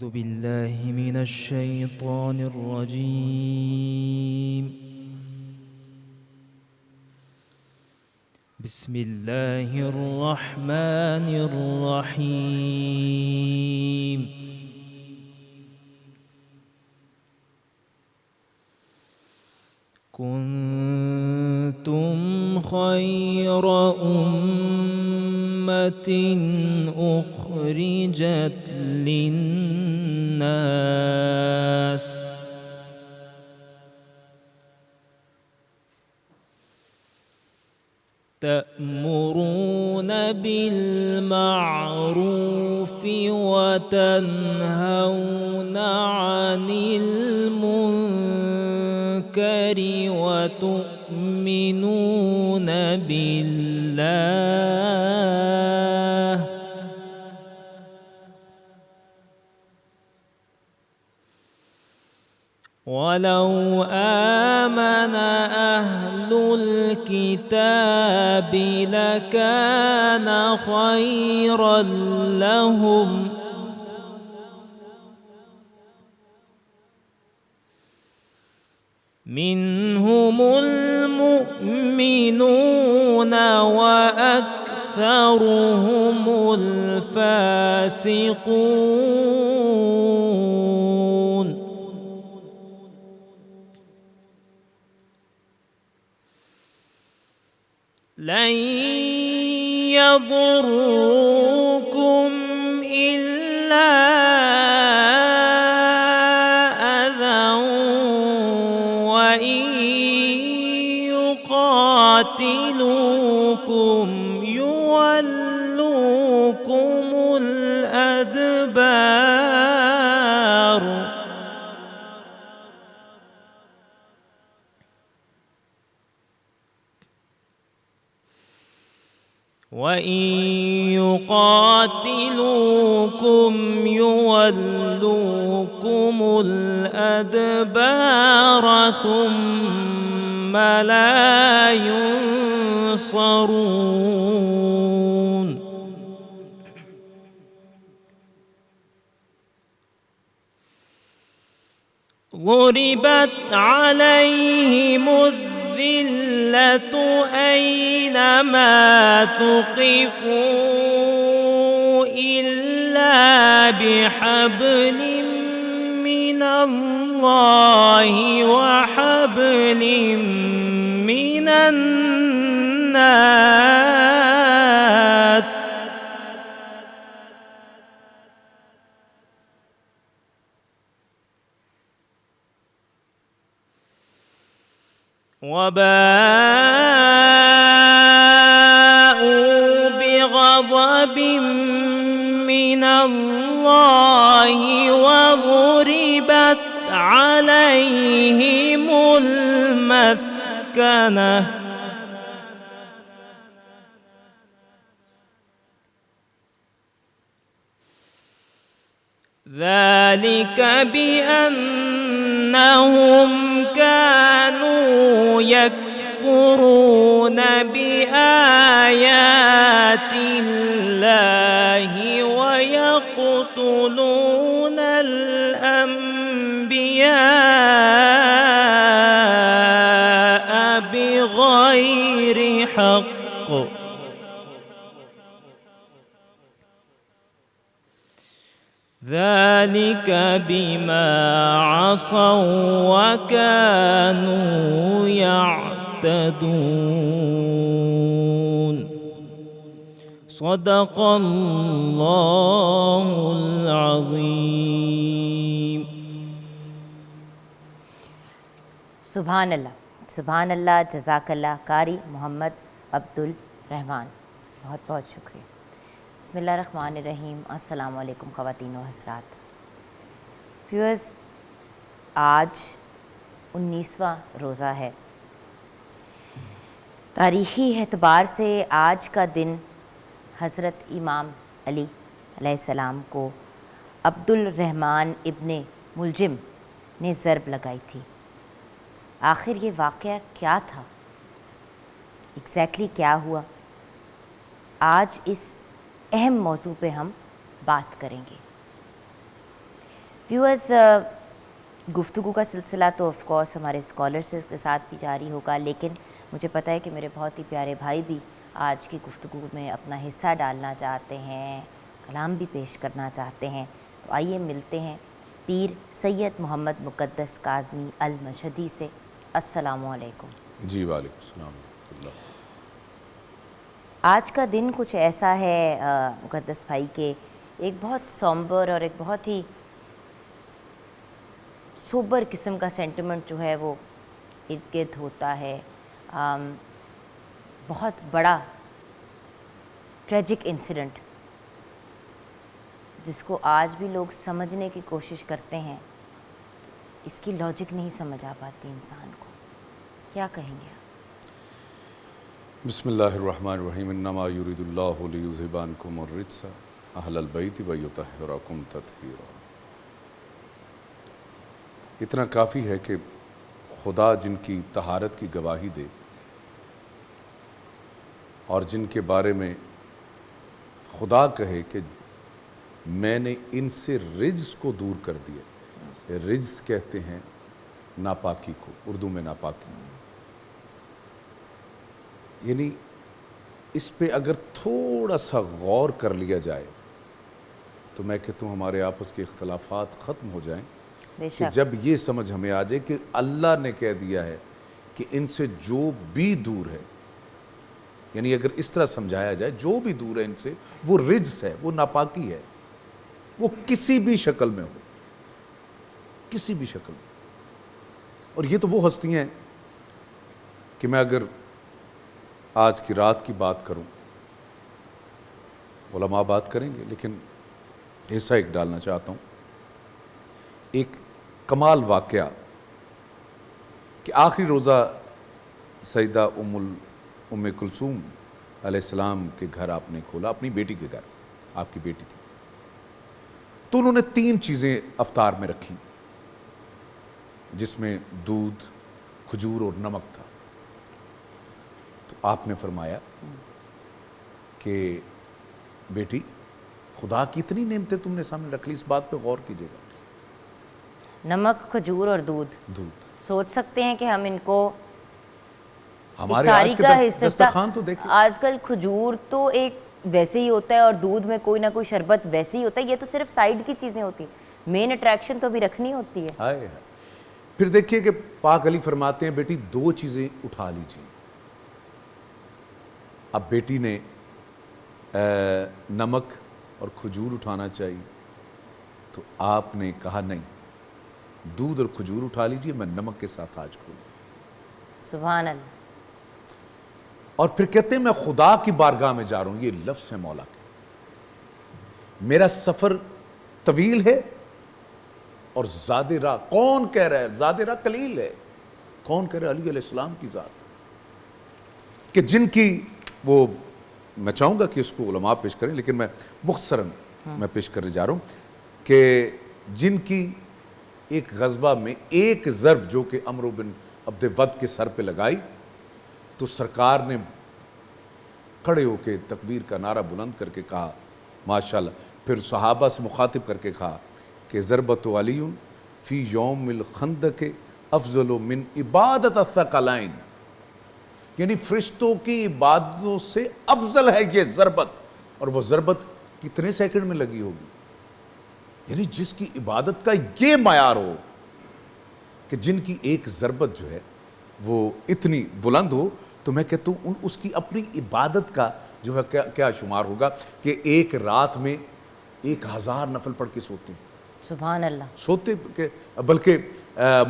أعوذ بالله من الشيطان الرجيم. بسم الله الرحمن الرحيم. كنتم خير أمة أخرجت للناس تأمرون بالمعروف وتنهون عن المنكر وتؤمنون بالله ولو آمن أهل الكتاب لكان خيرا لهم منهم المؤمنون وأكثرهم الفاسقون. لن يضروكم إلا أذى وإن يقاتلوكم يولوكم الأدبار وإن يقاتلوكم يولوكم الأدبار ثم لا ينصرون. ضربت عليهم الذلة أينما ثقفوا إلا بحبل من الله وحبل من الناس وباءوا بغضب من الله وضربت عليهم المسكنة ذلك بأنهم كانوا يكفرون بآيات الله ويقتلون الأنبياء بغير حق ذلك بما عصوا وكانوا يعتدون. صدق الله العظیم. سبحان اللہ، سبحان اللہ. جزاک اللہ قاری محمد عبد الرحمن، بہت بہت شکریہ. بسم اللہ الرحمن الرحیم. السلام علیکم خواتین و حضرات. ویورز، آج 19واں روزہ ہے. تاریخی اعتبار سے آج کا دن حضرت امام علی علیہ السلام کو عبد الرحمن ابن ملجم نے ضرب لگائی تھی. آخر یہ واقعہ کیا تھا؟ ایگزیکٹلی کیا ہوا؟ آج اس اہم موضوع پہ ہم بات کریں گے. ویورز، گفتگو کا سلسلہ تو آف کورس ہمارے اسکالرس کے ساتھ بھی جاری ہوگا، لیکن مجھے پتہ ہے کہ میرے بہت ہی پیارے بھائی بھی آج کی گفتگو میں اپنا حصہ ڈالنا چاہتے ہیں، کلام بھی پیش کرنا چاہتے ہیں. تو آئیے ملتے ہیں پیر سید محمد مقدس کاظمی المشہدی سے. السلام علیکم. جی وعلیکم السلام ورحمۃ اللہ. آج کا دن کچھ ایسا ہے مقدس بھائی کہ ایک بہت سومبر اور ایک بہت ہی سوبر قسم کا سینٹیمنٹ جو ہے وہ ارد گرد ہوتا ہے. بہت بڑا ٹریجک انسیڈنٹ جس کو آج بھی لوگ سمجھنے کی کوشش کرتے ہیں، اس کی لاجک نہیں سمجھ آ پاتی انسان کو. کیا کہیں گے آپ؟ بسم اللہ الرحمن الرحیم. انما یرید اللہ لیذھب عنکم الرجس اہل البیت ویطہرکم تطہیرا. اتنا کافی ہے کہ خدا جن کی طہارت کی گواہی دے اور جن کے بارے میں خدا کہے کہ میں نے ان سے رجس کو دور کر دیا. رجس کہتے ہیں ناپاکی کو، اردو میں ناپاکی. یعنی اس پہ اگر تھوڑا سا غور کر لیا جائے تو میں کہتا ہوں ہمارے آپس کے اختلافات ختم ہو جائیں. بے کہ شک. جب یہ سمجھ ہمیں آ جائے کہ اللہ نے کہہ دیا ہے کہ ان سے جو بھی دور ہے، یعنی اگر اس طرح سمجھایا جائے جو بھی دور ہے ان سے وہ رجس ہے، وہ ناپاکی ہے، وہ کسی بھی شکل میں ہو، کسی بھی شکل میں. اور یہ تو وہ ہستیاں ہیں کہ میں اگر آج کی رات کی بات کروں، علماء بات کریں گے لیکن حصہ ایک ڈالنا چاہتا ہوں. ایک کمال واقعہ کہ آخری روزہ سیدہ ام کلثوم علیہ السلام کے گھر آپ نے کھولا، اپنی بیٹی کے گھر. آپ کی بیٹی تھی تو انہوں نے 3 چیزیں افطار میں رکھی جس میں دودھ، کھجور اور نمک تھا. تو آپ نے فرمایا کہ بیٹی خدا کی اتنی نعمتیں تم نے سامنے رکھ لی، اس بات پہ غور کیجیے گا. نمک، کھجور اور دودھ. سوچ سکتے ہیں کہ ہم ان کو ہمارے افطاری آج کے کا حصہ، دسترخوان تو دیکھیں. آج کل کھجور تو ایک ویسے ہی ہوتا ہے اور دودھ میں کوئی نہ کوئی شربت ویسے ہی ہوتا ہے. یہ تو صرف سائیڈ کی چیزیں ہوتی ہیں، مین اٹریکشن تو بھی رکھنی ہوتی ہے. ہائے. پھر دیکھیے کہ پاک علی فرماتے ہیں بیٹی 2 چیزیں اٹھا لیجیے. اب بیٹی نے نمک اور کھجور اٹھانا چاہیے تو آپ نے کہا نہیں، دودھ اور کھجور اٹھا لیجیے، میں نمک کے ساتھ آج کھولوں. سبحان اللہ. اور پھر کہتے ہیں میں خدا کی بارگاہ میں جا رہا ہوں. یہ لفظ ہے مولا کے، میرا سفر طویل ہے اور زاد راہ. کون کہہ رہا ہے زاد راہ قلیل ہے؟ کون کہہ رہا ہے؟ علی علیہ السلام کی ذات کہ جن کی وہ، میں چاہوں گا کہ اس کو علماء پیش کریں لیکن میں مختصراً میں پیش کرنے جا رہا ہوں کہ جن کی ایک غزوہ میں ایک ضرب جو کہ عمرو بن عبد ود کے سر پہ لگائی تو سرکار نے کھڑے ہو کے تکبیر کا نعرہ بلند کر کے کہا ماشاءاللہ. پھر صحابہ سے مخاطب کر کے کہا کہ ضربت علی فی یوم الخندق افضل من عبادت الثقلین. یعنی فرشتوں کی عبادتوں سے افضل ہے یہ ضربت. اور وہ ضربت کتنے سیکنڈ میں لگی ہوگی؟ یعنی جس کی عبادت کا یہ معیار ہو کہ جن کی ایک ضربت جو ہے وہ اتنی بلند ہو، تو میں کہتا ہوں اس کی اپنی عبادت کا جو ہے کیا شمار ہوگا کہ ایک رات میں 1000 نفل پڑھ کے سوتے ہیں. سبحان اللہ. سوتے بلکہ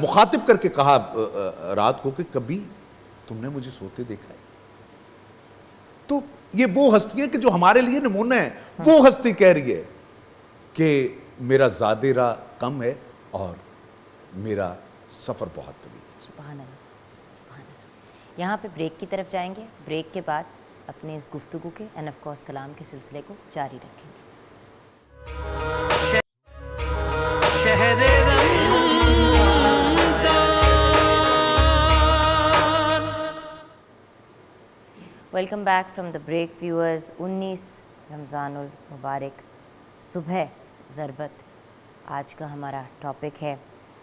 مخاطب کر کے کہا رات کو کہ کبھی تم نے مجھے سوتے دیکھا ہے؟ تو یہ وہ ہستی ہے کہ جو ہمارے لیے نمونہ ہے. وہ ہستی کہہ رہی ہے کہ میرا زاد راہ کم ہے اور میرا سفر بہت طویل. سبحان اللہ. سبحان اللہ. یہاں پہ بریک کی طرف جائیں گے. بریک کے بعد اپنے اس گفتگو کے اینڈ آف کورس کلام کے سلسلے کو جاری رکھیں گے. Welcome back from the break viewers. 19 رمضان المبارک، صبح ضربت آج کا ہمارا ٹاپک ہے،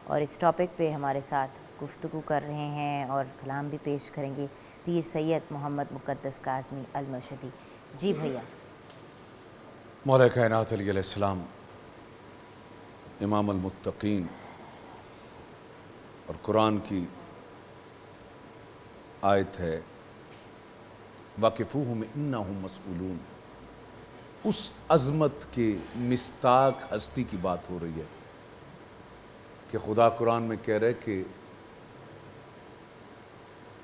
اور اس ٹاپک پہ ہمارے ساتھ گفتگو کر رہے ہیں اور کلام بھی پیش کریں گے پیر سید محمد مقدس کاظمی المرشدی۔ جی بھیا۔ مولا کائنات علیہ السلام امام المتقین اور قرآن کی آیت ہے وَقِفُوهُمْ إِنَّهُمْ مَسْئُولُونَ، اس عظمت کے مصداق ہستی کی بات ہو رہی ہے کہ خدا قرآن میں کہہ رہے کہ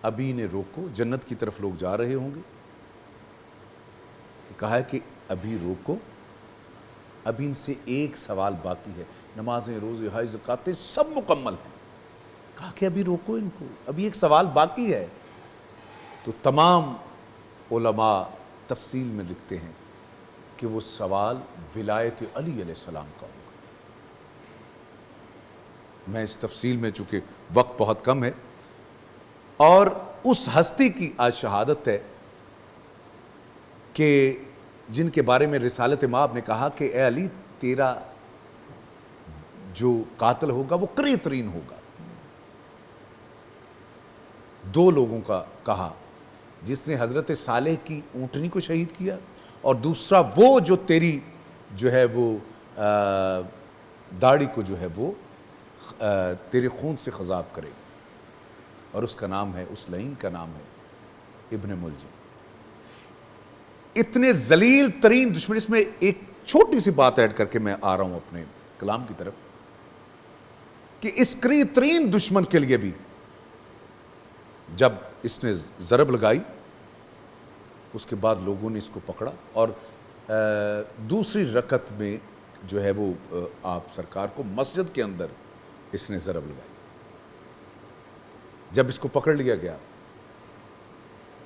ابھی نے روکو، جنت کی طرف لوگ جا رہے ہوں گے، کہا ہے کہ ابھی روکو، ابھی ان سے ایک سوال باقی ہے، نمازیں، روزے، حج، زکاتیں سب مکمل ہیں، کہا کہ ابھی روکو ان کو، ابھی ایک سوال باقی ہے۔ تو تمام علماء تفصیل میں لکھتے ہیں کہ وہ سوال ولایت علی علیہ السلام کا ہوگا۔ میں اس تفصیل میں چونکہ وقت بہت کم ہے، اور اس ہستی کی آج شہادت ہے کہ جن کے بارے میں رسالت مآب نے کہا کہ اے علی تیرا جو قاتل ہوگا وہ قریع ترین ہوگا۔ دو لوگوں کا کہا، جس نے حضرت صالح کی اونٹنی کو شہید کیا، اور دوسرا وہ جو تیری جو ہے وہ داڑھی کو جو ہے وہ تیرے خون سے خضاب کرے گا، اور اس کا نام ہے، اس لعین کا نام ہے ابن ملجم۔ اتنے ذلیل ترین دشمن، اس میں ایک چھوٹی سی بات ایڈ کر کے میں آ رہا ہوں اپنے کلام کی طرف، کہ اس قریع ترین دشمن کے لیے بھی جب اس نے ضرب لگائی، اس کے بعد لوگوں نے اس کو پکڑا، اور دوسری رکعت میں جو ہے وہ آپ سرکار کو مسجد کے اندر اس نے ضرب لگائی۔ جب اس کو پکڑ لیا گیا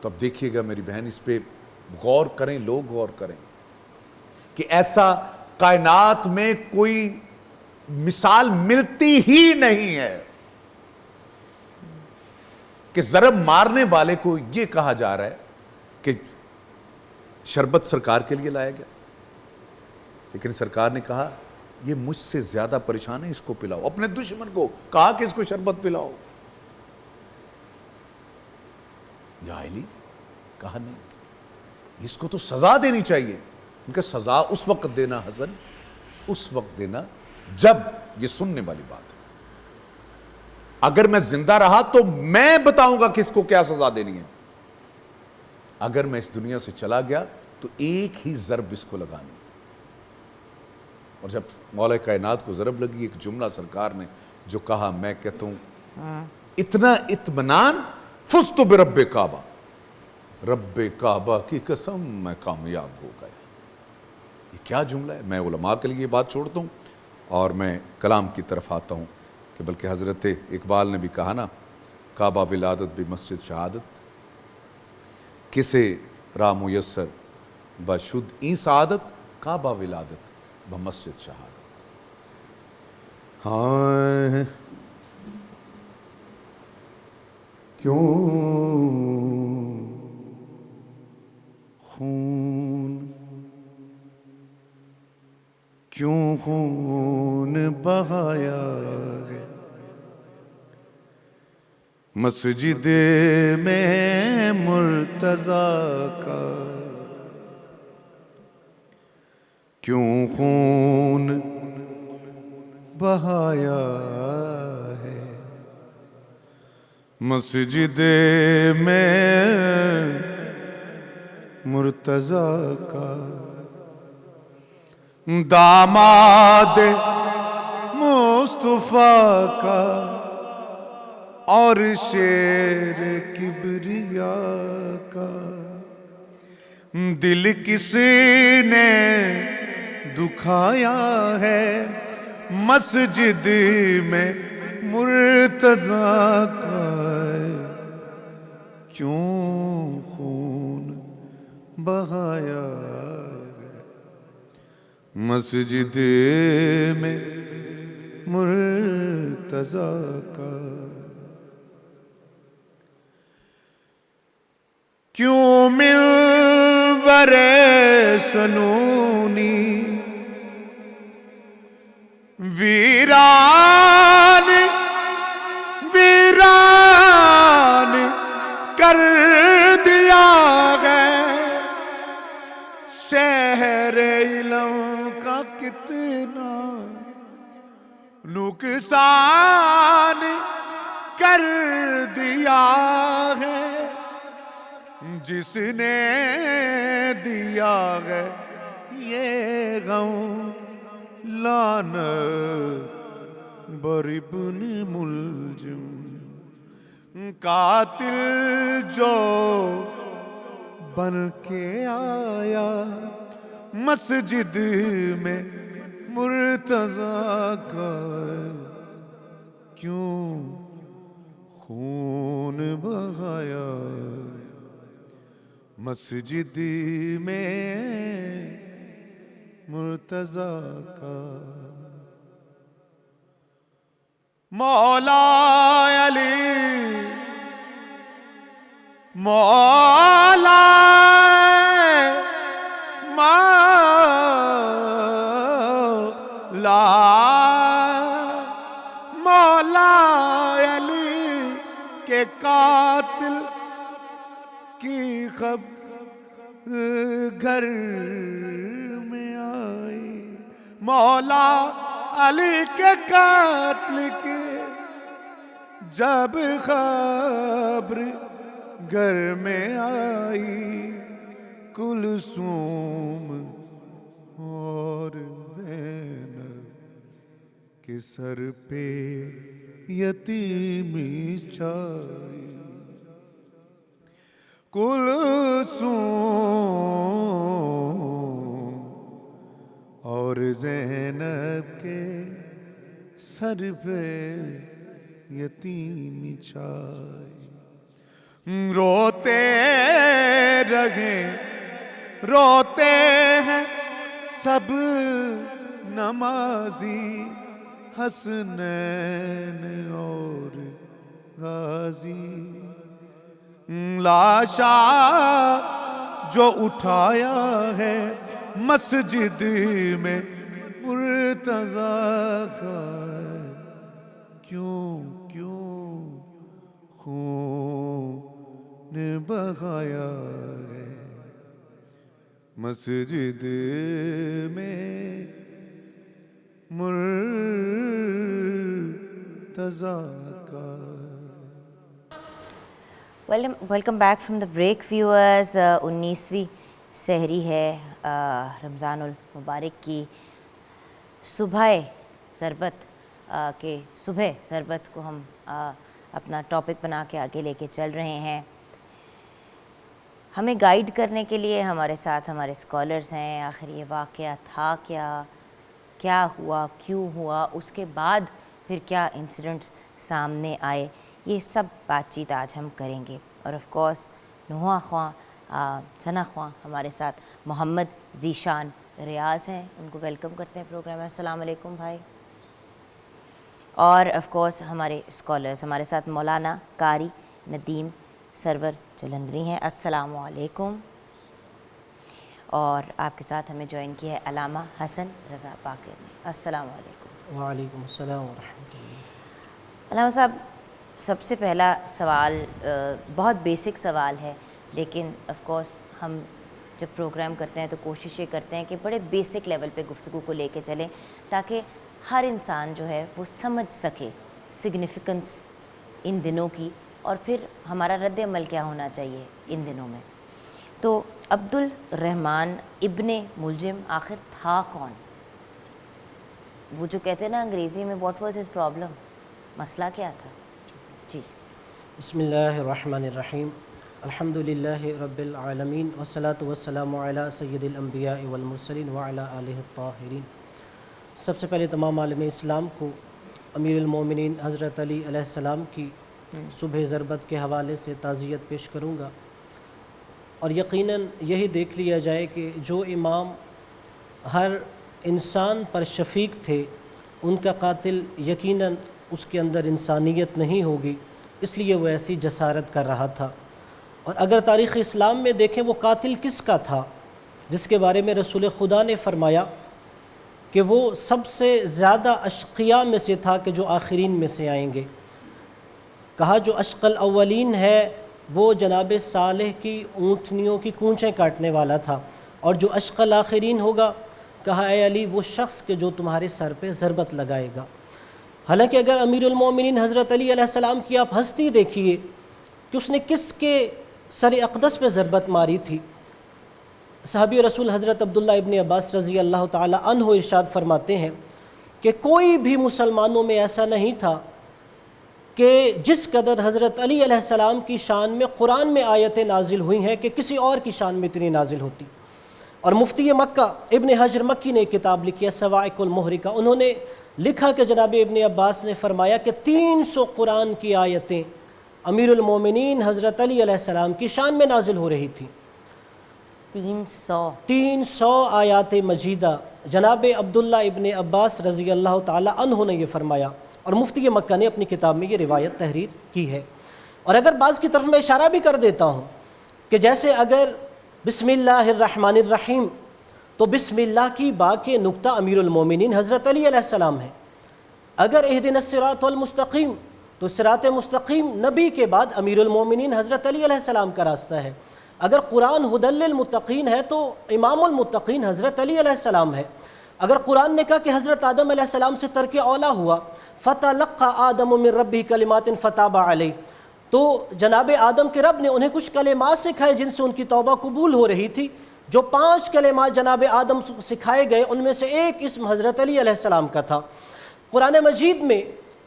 تو اب دیکھیے گا میری بہن، اس پہ غور کریں، لوگ غور کریں کہ ایسا کائنات میں کوئی مثال ملتی ہی نہیں ہے کہ ضرب مارنے والے کو یہ کہا جا رہا ہے کہ شربت سرکار کے لیے لایا گیا، لیکن سرکار نے کہا یہ مجھ سے زیادہ پریشان ہے، اس کو پلاؤ۔ اپنے دشمن کو کہا کہ اس کو شربت پلاؤ۔ یا علی، کہا نہیں، اس کو تو سزا دینی چاہیے۔ ان کا سزا اس وقت دینا حسن، اس وقت دینا جب یہ سننے والی بات ہے۔ اگر میں زندہ رہا تو میں بتاؤں گا کہ اس کو کیا سزا دینی ہے، اگر میں اس دنیا سے چلا گیا تو ایک ہی ضرب اس کو لگانی ہے۔ اور جب مولا کائنات کو ضرب لگی، ایک جملہ سرکار نے جو کہا، میں کہتا ہوں اتنا اطمینان، فزت برب کعبہ، رب کعبہ کی قسم میں کامیاب ہو گیا۔ یہ کیا جملہ ہے؟ میں علماء کے لیے یہ بات چھوڑتا ہوں اور میں کلام کی طرف آتا ہوں کہ بلکہ حضرت اقبال نے بھی کہا نا، کعبہ ولادت بھی مسجد شہادت، کسے راہ میسر بشد این سعادت، کعبہ ولادت بمسجد شہادت۔ ہاں کیوں خون بہایا ہے مسجد میں مرتضیٰ کا، کیوں خون بہایا ہے مسجد میں مرتضیٰ کا، داماد مصطفیٰ کا اور شیر کبریاء کا، دل کسی نے دکھایا ہے مسجد میں مرتضیٰ کا، کیوں خون بہایا مسجد میں مرتضیٰ کا، کیوں منبر سنونی ویران ویران کر دیا ہے شہر علم کا کتنا نقصان کر دیا ہے جس نے دیا ہے یہ غم لعنت بر ابن ملجم قاتل جو بن کے آیا مسجد میں مرتضیٰ کا کیوں خون بہایا مسجد میں مرتضیٰ کا مولا علی مولا مولا مولا علی کے قاتل کی خبر گھر میں آئی مولا علی کے قاتل کی جب خبر گھر میں آئی کلثوم اور زینب کے سر پہ یتیمی چھائی کلثوم اور زینب کے سر پہ یتیمی چھائی روتے رہے روتے ہیں سب نمازی حسنین اور غازی لاشا جو اٹھایا ہے مسجد میں مرتضیٰ کا کیوں خون بہایا ہے مسجد میں مرتضیٰ کا. Welcome back from the break viewers. 19ویں سحری ہے رمضان المبارک کی. صبح ضربت کو ہم اپنا ٹاپک بنا کے آگے لے کے چل رہے ہیں. ہمیں گائیڈ کرنے کے لیے ہمارے ساتھ ہمارے اسکالرز ہیں. آخر یہ واقعہ تھا کیا ہوا، کیوں ہوا، اس کے بعد پھر کیا انسیڈنٹس سامنے آئے، یہ سب بات چیت آج ہم کریں گے. اور آف کورس نوحہ خواں ثنا خواں ہمارے ساتھ محمد ذیشان ریاض ہیں، ان کو ویلکم کرتے ہیں پروگرام میں. السلام علیکم بھائی. اور آف کورس ہمارے اسکالرز ہمارے ساتھ مولانا قاری ندیم سرور جلندری ہیں. السلام علیکم. اور آپ کے ساتھ ہمیں جوائن کیا ہے علامہ حسن رضا باقر نے. السلام علیکم. وعلیکم السلام ورحمۃ اللہ. علامہ صاحب، سب سے پہلا سوال بہت بیسک سوال ہے، لیکن آف کورس ہم جب پروگرام کرتے ہیں تو کوشش یہ کرتے ہیں کہ بڑے بیسک لیول پہ گفتگو کو لے کے چلیں تاکہ ہر انسان جو ہے وہ سمجھ سکے سگنیفیکنس ان دنوں کی، اور پھر ہمارا رد عمل کیا ہونا چاہیے ان دنوں میں. تو عبد الرحمن ابن ملجم آخر تھا کون؟ وہ جو کہتے ہیں نا انگریزی میں واٹ واز ہز پرابلم، مسئلہ کیا تھا؟ جی. بسم اللہ الرحمن الرحیم. الحمد للہ رب العالمین والصلاة والسلام علی سید الانبیاء والمرسلین وعلی آلہ الطاہرین. سب سے پہلے تمام عالم اسلام کو امیر المومنین حضرت علی علیہ السلام کی صبح ضربت کے حوالے سے تعزیت پیش کروں گا. اور یقیناً یہی دیکھ لیا جائے کہ جو امام ہر انسان پر شفیق تھے، ان کا قاتل یقیناً اس کے اندر انسانیت نہیں ہوگی، اس لیے وہ ایسی جسارت کر رہا تھا. اور اگر تاریخ اسلام میں دیکھیں وہ قاتل کس کا تھا، جس کے بارے میں رسول خدا نے فرمایا کہ وہ سب سے زیادہ اشقیاء میں سے تھا کہ جو آخرین میں سے آئیں گے۔ کہا جو اشق الاولین ہے وہ جناب صالح کی اونٹنیوں کی کونچیں کاٹنے والا تھا، اور جو اشق الاخرین ہوگا، کہا اے علی وہ شخص کہ جو تمہارے سر پہ ضربت لگائے گا۔ حالانکہ اگر امیر المومنین حضرت علی علیہ السلام کی آپ ہستی دیکھیے کہ اس نے کس کے سر اقدس پہ ضربت ماری تھی۔ صحابی رسول حضرت عبداللہ ابن عباس رضی اللہ تعالی عنہ ارشاد فرماتے ہیں کہ کوئی بھی مسلمانوں میں ایسا نہیں تھا کہ جس قدر حضرت علی علیہ السلام کی شان میں قرآن میں آیتیں نازل ہوئی ہیں کہ کسی اور کی شان میں اتنی نازل ہوتی۔ اور مفتی مکہ ابن حجر مکی نے کتاب لکھی ہے صواعق المحرقہ، انہوں نے لکھا کہ جناب ابن عباس نے فرمایا کہ 300 قرآن کی آیتیں امیر المومنین حضرت علی علیہ السلام کی شان میں نازل ہو رہی تھی۔ 300 آیات مجیدہ جناب عبداللہ ابن عباس رضی اللہ تعالی عنہ نے یہ فرمایا، اور مفتی مکہ نے اپنی کتاب میں یہ روایت تحریر کی ہے۔ اور اگر بعض کی طرف میں اشارہ بھی کر دیتا ہوں کہ جیسے اگر بسم اللہ الرحمن الرحیم، تو بسم اللہ کی با کے نقطہ امیر المومنین حضرت علی علیہ السلام ہے۔ اگر اہدنا الصراط المستقیم، تو صراط مستقیم نبی کے بعد امیر المومنین حضرت علی علیہ السلام کا راستہ ہے۔ اگر قرآن ہدی للمتقین ہے تو امام المتقین حضرت علی علیہ السلام ہے۔ اگر قرآن نے کہا کہ حضرت آدم علیہ السلام سے ترک اولا ہوا، فَتَلَقَّى آدَمُ مِن رَبِّهِ كَلِمَاتٍ فَتَابَ عَلَيْهِ، تو جناب آدم کے رب نے انہیں کچھ کلمات سکھائے جن سے ان کی توبہ قبول ہو رہی تھی۔ جو 5 کلمات جناب آدم سکھائے گئے ان میں سے ایک اسم حضرت علی علیہ السلام کا تھا۔ قرآن مجید میں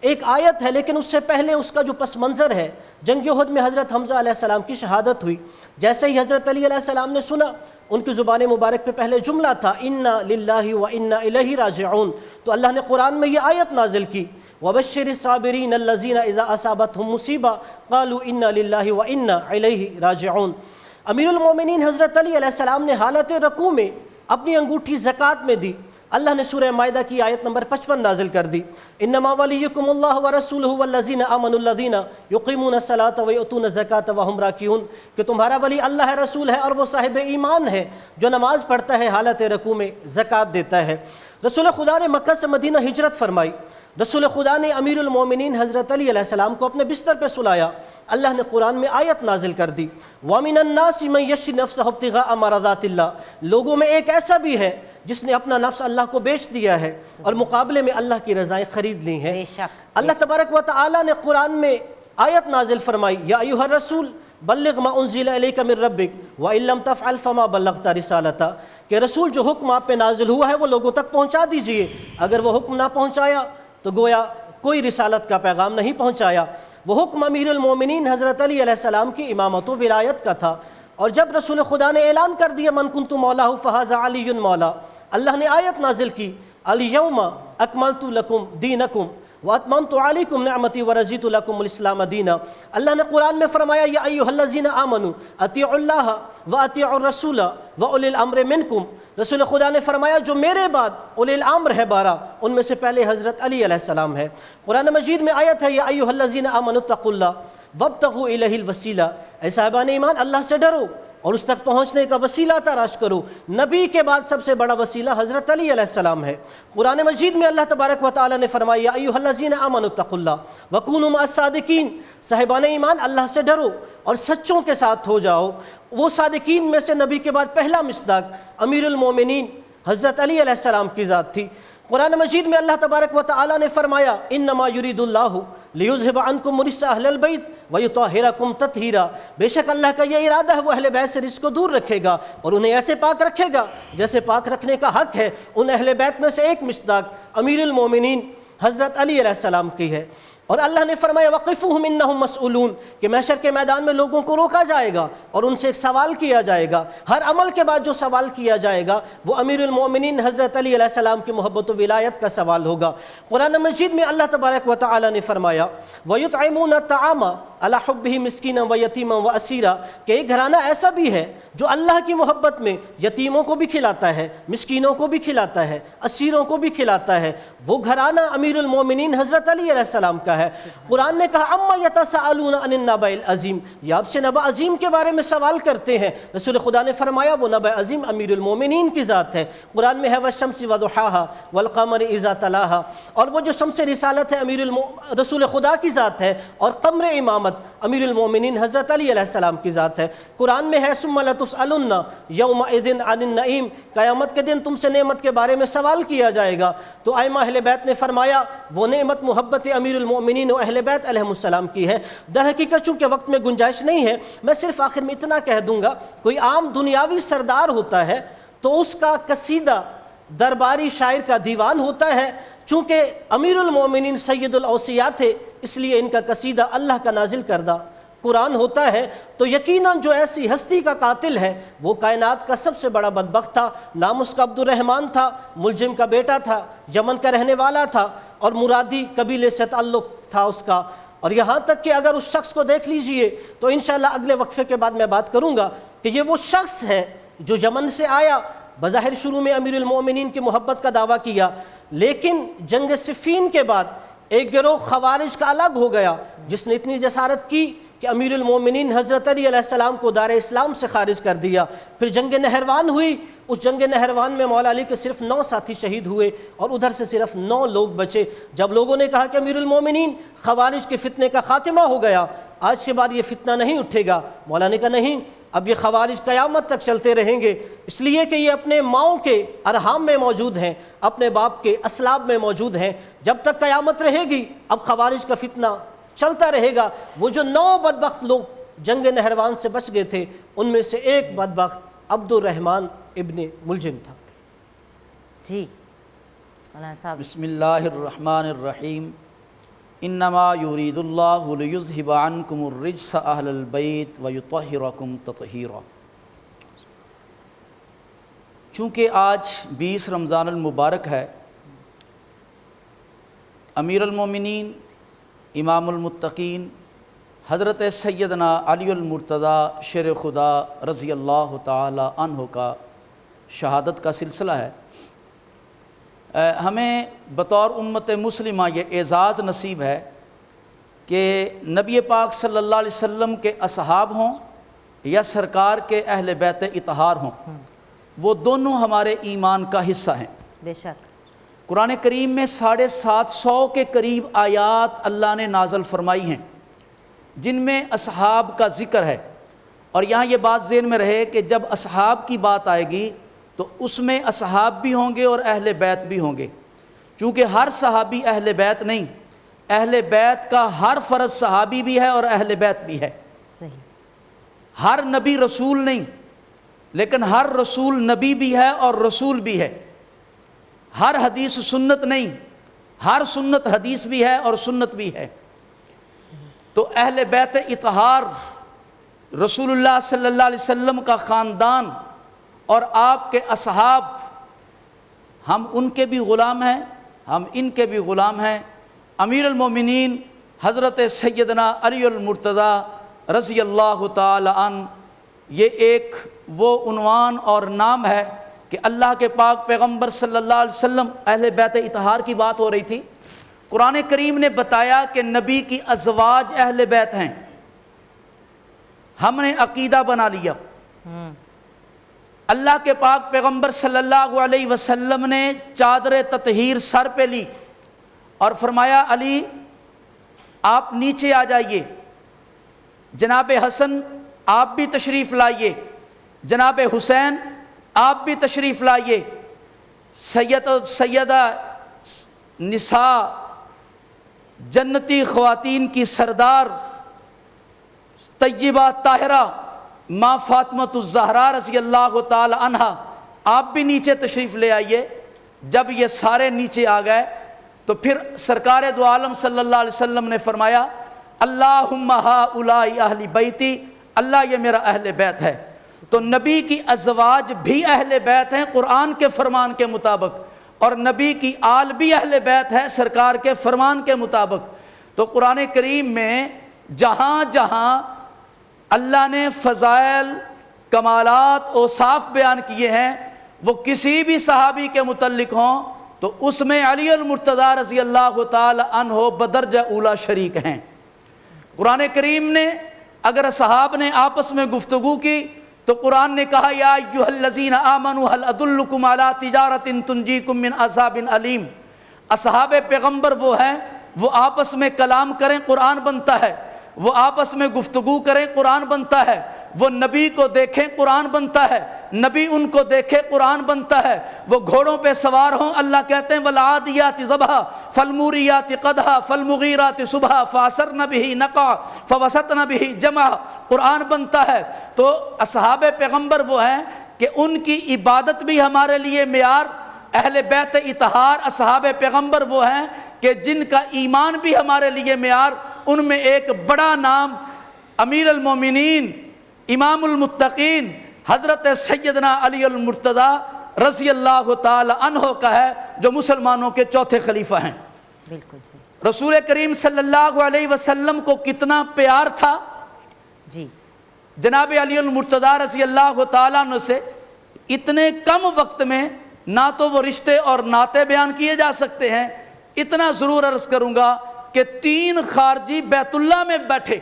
ایک آیت ہے، لیکن اس سے پہلے اس کا جو پس منظر ہے، جنگ احد میں حضرت حمزہ علیہ السلام کی شہادت ہوئی۔ جیسے ہی حضرت علی علیہ السلام نے سنا، ان کی زبان مبارک پہ پہلے جملہ تھا اِنَّا لِلَّهِ وَإِنَّا إِلَيْهِ رَاجِعُونَ، تو اللہ نے قرآن میں یہ آیت نازل کی وَبَشِّرِ الصَّابِرِينَ الَّذِينَ إِذَا أَصَابَتْهُمْ مُصِيبَةٌ قَالُوا إِنَّا لِلَّهِ وَإِنَّا إِلَيْهِ رَاجِعُونَ۔ امیر المومنین حضرت علی علیہ السلام نے حالت رکوع میں اپنی انگوٹھی زکوٰۃ میں دی۔ اللہ نے سورہ مائدہ کی آیت نمبر 55 نازل کر دی، انما ولیکم اللہ ورسولہ والذین آمنوا الذین یقیمون الصلاۃ ویؤتون الزکاۃ وہم راکعون، کہ تمہارا ولی اللہ ہے، رسول ہے، اور وہ صاحب ایمان ہے جو نماز پڑھتا ہے، حالت رکوع میں زکوٰۃ دیتا ہے۔ رسول خدا نے مکہ سے مدینہ ہجرت فرمائی۔ رسول خدا نے امیر المومنین حضرت علی علیہ السلام کو اپنے بستر پہ سلایا۔ اللہ نے قرآن میں آیت نازل کر دی وَمِنَ النَّاسِ مَن يَشْرِي نَفْسَهُ ابْتِغَاءَ مَرْضَاتِ اللَّهِ، لوگوں میں ایک ایسا بھی ہے جس نے اپنا نفس اللہ کو بیچ دیا ہے اور مقابلے میں اللہ کی رضائیں خرید لی ہیں۔ اللہ تبارک و تعالی نے قرآن میں آیت نازل فرمائی یا ایھا الرسول بلغ ما انزل الیک من ربک وان لم تفعل فما بلغت رسالتہ، کہ رسول جو حکم آپ پہ نازل ہوا ہے وہ لوگوں تک پہنچا دیجئے، اگر وہ حکم نہ پہنچایا تو گویا کوئی رسالت کا پیغام نہیں پہنچایا۔ وہ حکم امیر المومنین حضرت علی علیہ السلام کی امامت و ولایت کا تھا، اور جب رسول خدا نے اعلان کر دیا من کنت مولاہ فہذا علی مولا، اللہ نے آیت نازل کی الیوم اکملت لکم دینکم واتممت علیکم نعمتی ورضیت لکم الاسلام دینا۔ اللہ نے قرآن میں فرمایا یا ایھا الذین آمنوا اطیعوا اللہ واطیعوا الرسول واولی الامر منکم، رسول خدا نے فرمایا جو میرے بعد اولی الامر ہے 12، ان میں سے پہلے حضرت علی علیہ السلام ہے۔ قرآن مجید میں آیت ہے یا ایھا الذین آمنوا اتقوا اللہ وابتغوا الیہ الوسیلہ، اے صاحبان ایمان اللہ سے ڈرو اور اس تک پہنچنے کا وسیلہ تلاش کرو۔ نبی کے بعد سب سے بڑا وسیلہ حضرت علی علیہ السلام ہے۔ قرآن مجید میں اللہ تبارک و تعالی نے فرمایا یا ایھا الذین آمنوا اتقوا اللہ وکونوا مع الصادقین، صاحبان ایمان اللہ سے ڈرو اور سچوں کے ساتھ ہو جاؤ۔ وہ صادقین میں سے نبی کے بعد پہلا مصداق امیر المومنین حضرت علی علیہ السلام کی ذات تھی۔ قرآن مجید میں اللہ تبارک و تعالی نے فرمایا انما یرید اللہ لیذھب عنکم رجس اہل البیت ویطہرکم تطہیرا، بے شک اللہ کا یہ ارادہ ہے وہ اہل بیت سے رجس کو دور رکھے گا اور انہیں ایسے پاک رکھے گا جیسے پاک رکھنے کا حق ہے۔ ان اہل بیت میں سے ایک مصداق امیر المومنین حضرت علی علیہ السلام کی ہے۔ اور اللہ نے فرمایا وقفوہم انہم مسئولون، کہ محشر کے میدان میں لوگوں کو روکا جائے گا اور ان سے ایک سوال کیا جائے گا۔ ہر عمل کے بعد جو سوال کیا جائے گا وہ امیر المومنین حضرت علی علیہ السلام کی محبت و ولایت کا سوال ہوگا۔ قرآن مجید میں اللہ تبارک و تعالی نے فرمایا وَيُطْعِمُونَ الطَّعَامَ عَلَىٰ حُبِّهِ مِسْكِينًا وَيَتِيمًا وَأَسِيرًا، کہ ایک گھرانہ ایسا بھی ہے جو اللہ کی محبت میں یتیموں کو بھی کھلاتا ہے، مسکینوں کو بھی کھلاتا ہے، اسیروں کو بھی کھلاتا ہے۔ وہ گھرانہ امیر المومنین حضرت علی علیہ السلام کا ہے۔ قرآن نے کہا اما یتساءلون عن النبأ العظیم، یہ آپ سے نبأ عظیم کے بارے میں سوال کرتے ہیں، رسول خدا نے فرمایا وہ نبأ عظیم امیر المومنین کی ذات ہے۔ قرآن میں ہے والشمس وضحاہا والقمر اذا تلاہا، اور وہ جو شمس رسالت ہے رسول خدا کی ذات ہے، اور قمر امامت امیر المومنین حضرت علی علیہ السلام کی ذات ہے۔ قرآن میں ہے ثم لتسألن یومئذ عن النعیم، قیامت کے دن تم سے نعمت کے بارے میں سوال کیا جائے گا۔ تو ائمہ اہل بیت نے فرمایا وہ نعمت محبت امیر المومنین و اہل بیت علیہ السلام کی ہے۔ در حقیقت چونکہ وقت میں گنجائش نہیں ہے، میں صرف آخر میں اتنا کہہ دوں گا، کوئی عام دنیاوی سردار ہوتا ہے تو اس کا قصیدہ درباری شاعر کا دیوان ہوتا ہے، چونکہ امیر المومنین سید الاوصیاء تھے اس لیے ان کا قصیدہ اللہ کا نازل کردہ قرآن ہوتا ہے۔ تو یقیناً جو ایسی ہستی کا قاتل ہے وہ کائنات کا سب سے بڑا بدبخت تھا۔ نام اس کا عبد الرحمن تھا، ملجم کا بیٹا تھا، یمن کا رہنے والا تھا، اور مرادی قبیلے سے تعلق تھا اس کا۔ اور یہاں تک کہ اگر اس شخص کو دیکھ لیجئے تو انشاءاللہ اگلے وقفے کے بعد میں بات کروں گا کہ یہ وہ شخص ہے جو یمن سے آیا، بظاہر شروع میں امیر المومنین کی محبت کا دعویٰ کیا، لیکن جنگ صفین کے بعد ایک گروہ خوارج کا الگ ہو گیا جس نے اتنی جسارت کی کہ امیر المومنین حضرت علی علیہ السلام کو دار اسلام سے خارج کر دیا۔ پھر جنگ نہروان ہوئی، اس جنگ نہروان میں مولا علی کے صرف 9 ساتھی شہید ہوئے اور ادھر سے صرف 9 لوگ بچے۔ جب لوگوں نے کہا کہ امیر المومنین خوارج کے فتنے کا خاتمہ ہو گیا، آج کے بعد یہ فتنہ نہیں اٹھے گا، مولا نے کہا نہیں، اب یہ خوارج قیامت تک چلتے رہیں گے، اس لیے کہ یہ اپنے ماؤں کے ارحام میں موجود ہیں، اپنے باپ کے اسلاب میں موجود ہیں، جب تک قیامت رہے گی اب خوارج کا فتنہ چلتا رہے گا۔ وہ جو 9 بدبخت لوگ جنگ نہروان سے بچ گئے تھے ان میں سے ایک بدبخت عبد الرحمن ابن ملجم تھا۔ جی مولانا صاحب۔ بسم اللہ الرحمن الرحیم، انما یرید اللہ لیذہب عنکم الرجس اہل البیت ویطہرکم تطہیرا۔ چونکہ آج 20 رمضان المبارک ہے، امیر المومنین امام المتقین حضرت سیدنا علی المرتضیٰ شیر خدا رضی اللہ تعالی عنہ کا شہادت کا سلسلہ ہے۔ ہمیں بطور امت مسلمہ یہ اعزاز نصیب ہے کہ نبی پاک صلی اللہ علیہ وسلم کے اصحاب ہوں یا سرکار کے اہل بیت اطہار ہوں، وہ دونوں ہمارے ایمان کا حصہ ہیں۔ بے شک قرآن کریم میں 750 کے قریب آیات اللہ نے نازل فرمائی ہیں جن میں اصحاب کا ذکر ہے، اور یہاں یہ بات ذہن میں رہے کہ جب اصحاب کی بات آئے گی تو اس میں اصحاب بھی ہوں گے اور اہل بیت بھی ہوں گے، چونکہ ہر صحابی اہل بیت نہیں، اہل بیت کا ہر فرد صحابی بھی ہے اور اہل بیت بھی ہے۔ صحیح۔ ہر نبی رسول نہیں، لیکن ہر رسول نبی بھی ہے اور رسول بھی ہے۔ ہر حدیث سنت نہیں، ہر سنت حدیث بھی ہے اور سنت بھی ہے۔ تو اہل بیت اطہار رسول اللہ صلی اللہ علیہ وسلم کا خاندان اور آپ کے اصحاب، ہم ان کے بھی غلام ہیں، ہم ان کے بھی غلام ہیں۔ امیر المومنین حضرت سیدنا علی المرتضیٰ رضی اللہ تعالی عنہ، یہ ایک وہ عنوان اور نام ہے کہ اللہ کے پاک پیغمبر صلی اللہ علیہ وسلم، اہل بیت اطہار کی بات ہو رہی تھی، قرآن کریم نے بتایا کہ نبی کی ازواج اہل بیت ہیں۔ ہم نے عقیدہ بنا لیا، اللہ کے پاک پیغمبر صلی اللہ علیہ وسلم نے چادر تطہیر سر پہ لی اور فرمایا علی آپ نیچے آ جائیے، جناب حسن آپ بھی تشریف لائیے، جناب حسین آپ بھی تشریف لائیے، سیدہ نساء جنتی خواتین کی سردار طیبہ طاہرہ ماں فاطمۃ الزہرا رضی اللہ تعالی عنہا آپ بھی نیچے تشریف لے آئیے۔ جب یہ سارے نیچے آ گئے تو پھر سرکار دو عالم صلی اللہ علیہ وسلم نے فرمایا اللہم ہؤلاء اہل بیتی، اللہ یہ میرا اہل بیت ہے۔ تو نبی کی ازواج بھی اہل بیت ہیں قرآن کے فرمان کے مطابق، اور نبی کی آل بھی اہل بیت ہے سرکار کے فرمان کے مطابق۔ تو قرآن کریم میں جہاں جہاں اللہ نے فضائل، کمالات، اوصاف بیان کیے ہیں، وہ کسی بھی صحابی کے متعلق ہوں تو اس میں علی المرتضیٰ رضی اللہ تعالی عنہ بدرجہ اولا شریک ہیں۔ قرآن کریم نے اگر اصحاب نے آپس میں گفتگو کی تو قرآن نے کہا یا ایھا الذین آمنوا هل ادلکم علی تجارۃ تنجیکم من عذاب علیم. اصحاب پیغمبر وہ ہیں، وہ آپس میں کلام کریں قرآن بنتا ہے، وہ آپس میں گفتگو کریں قرآن بنتا ہے، وہ نبی کو دیکھیں قرآن بنتا ہے، نبی ان کو دیکھے قرآن بنتا ہے، وہ گھوڑوں پہ سوار ہوں اللہ کہتے ہیں والعادیات ضبحا فالموریات قدحا فالمغیرات صبحا فاثرن بہ نقعا فوسطن بہ جمعا، قرآن بنتا ہے. تو اصحاب پیغمبر وہ ہیں کہ ان کی عبادت بھی ہمارے لیے معیار، اہل بیت اطہار اصحاب پیغمبر وہ ہیں کہ جن کا ایمان بھی ہمارے لیے معیار. ان میں ایک بڑا نام امیر المومنین امام المتقین حضرت سیدنا علی المرتضی رضی اللہ تعالی عنہ کا ہے، جو مسلمانوں کے چوتھے خلیفہ ہیں. بالکل صحیح. رسول کریم صلی اللہ علیہ وسلم کو کتنا پیار تھا جی. جناب علی المرتضی رضی اللہ تعالیٰ عنہ سے. اتنے کم وقت میں نہ تو وہ رشتے اور ناطے بیان کیے جا سکتے ہیں. اتنا ضرور عرض کروں گا کہ 3 خارجی بیت اللہ میں بیٹھے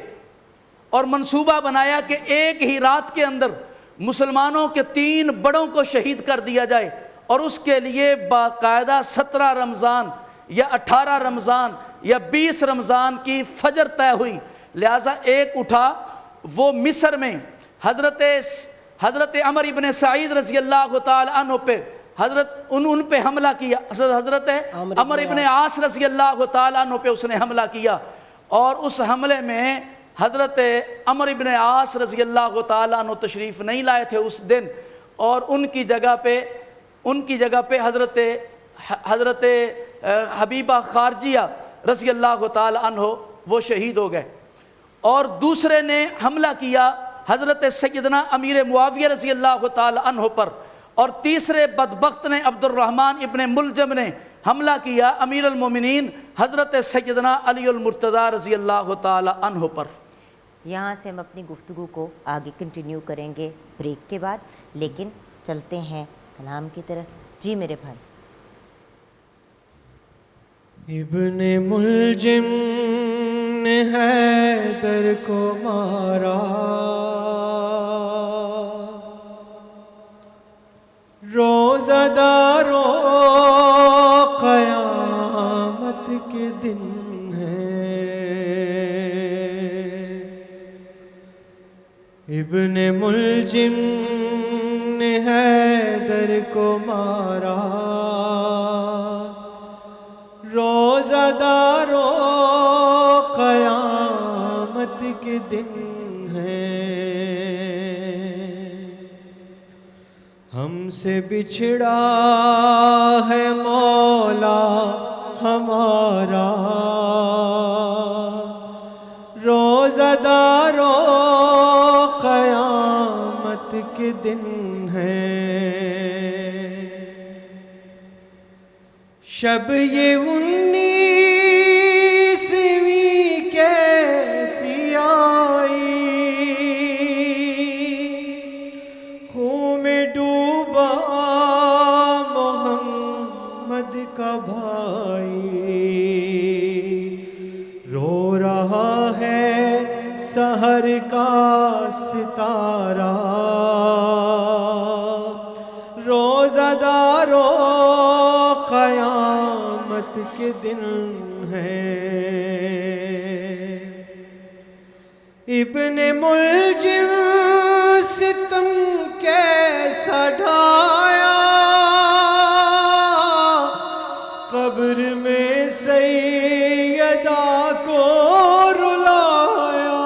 اور منصوبہ بنایا کہ ایک ہی رات کے اندر مسلمانوں کے 3 بڑوں کو شہید کر دیا جائے، اور اس کے لیے باقاعدہ 17 رمضان یا 18 رمضان یا 20 رمضان کی فجر طے ہوئی. لہٰذا ایک اٹھا، وہ مصر میں حضرت عمر ابن سعید رضی اللہ تعالی عنہ پہ ان پہ حملہ کیا. حضرت عمر ابن عاص رضی اللہ تعالی عنہ پہ اس نے حملہ کیا، اور اس حملے میں حضرت عمر ابن عاص رضی اللہ تعالیٰ عنہ تشریف نہیں لائے تھے اس دن، اور ان کی جگہ پہ حضرت حبیبہ خارجیہ رضی اللہ تعالیٰ عنہ وہ شہید ہو گئے. اور دوسرے نے حملہ کیا حضرت سیدنا امیر معاویہ رضی اللہ تعالیٰ عنہ پر، اور تیسرے بدبخت نے عبد الرحمن ابن ملجم نے حملہ کیا امیر المومنین حضرت سیدنا علی المرتضی رضی اللہ تعالیٰ عنہ پر. یہاں سے ہم اپنی گفتگو کو آگے کنٹینیو کریں گے بریک کے بعد، لیکن چلتے ہیں کلام کی طرف. جی میرے بھائی. ابن ملجم نے حیدر کو مارا، روزہ دارو قیامت کے دن ہے. ابن ملجم نے حیدر کو مارا، روزہ دارو قیامت کے دن ہے. ہم سے بچھڑا ہے مولا ہمارا، روزہ دارو قیامت کے دن ہے. شب یہ 19ویں کیسی آئی، خون میں ڈوبا محمد کا بھائی، رو رہا ہے سحر کا ستارہ، روزہ دارو قیامت کے دن ہے. ابن ملجم ستم کیسا ڈھایا، قبر میں سیدہ کو رلایا،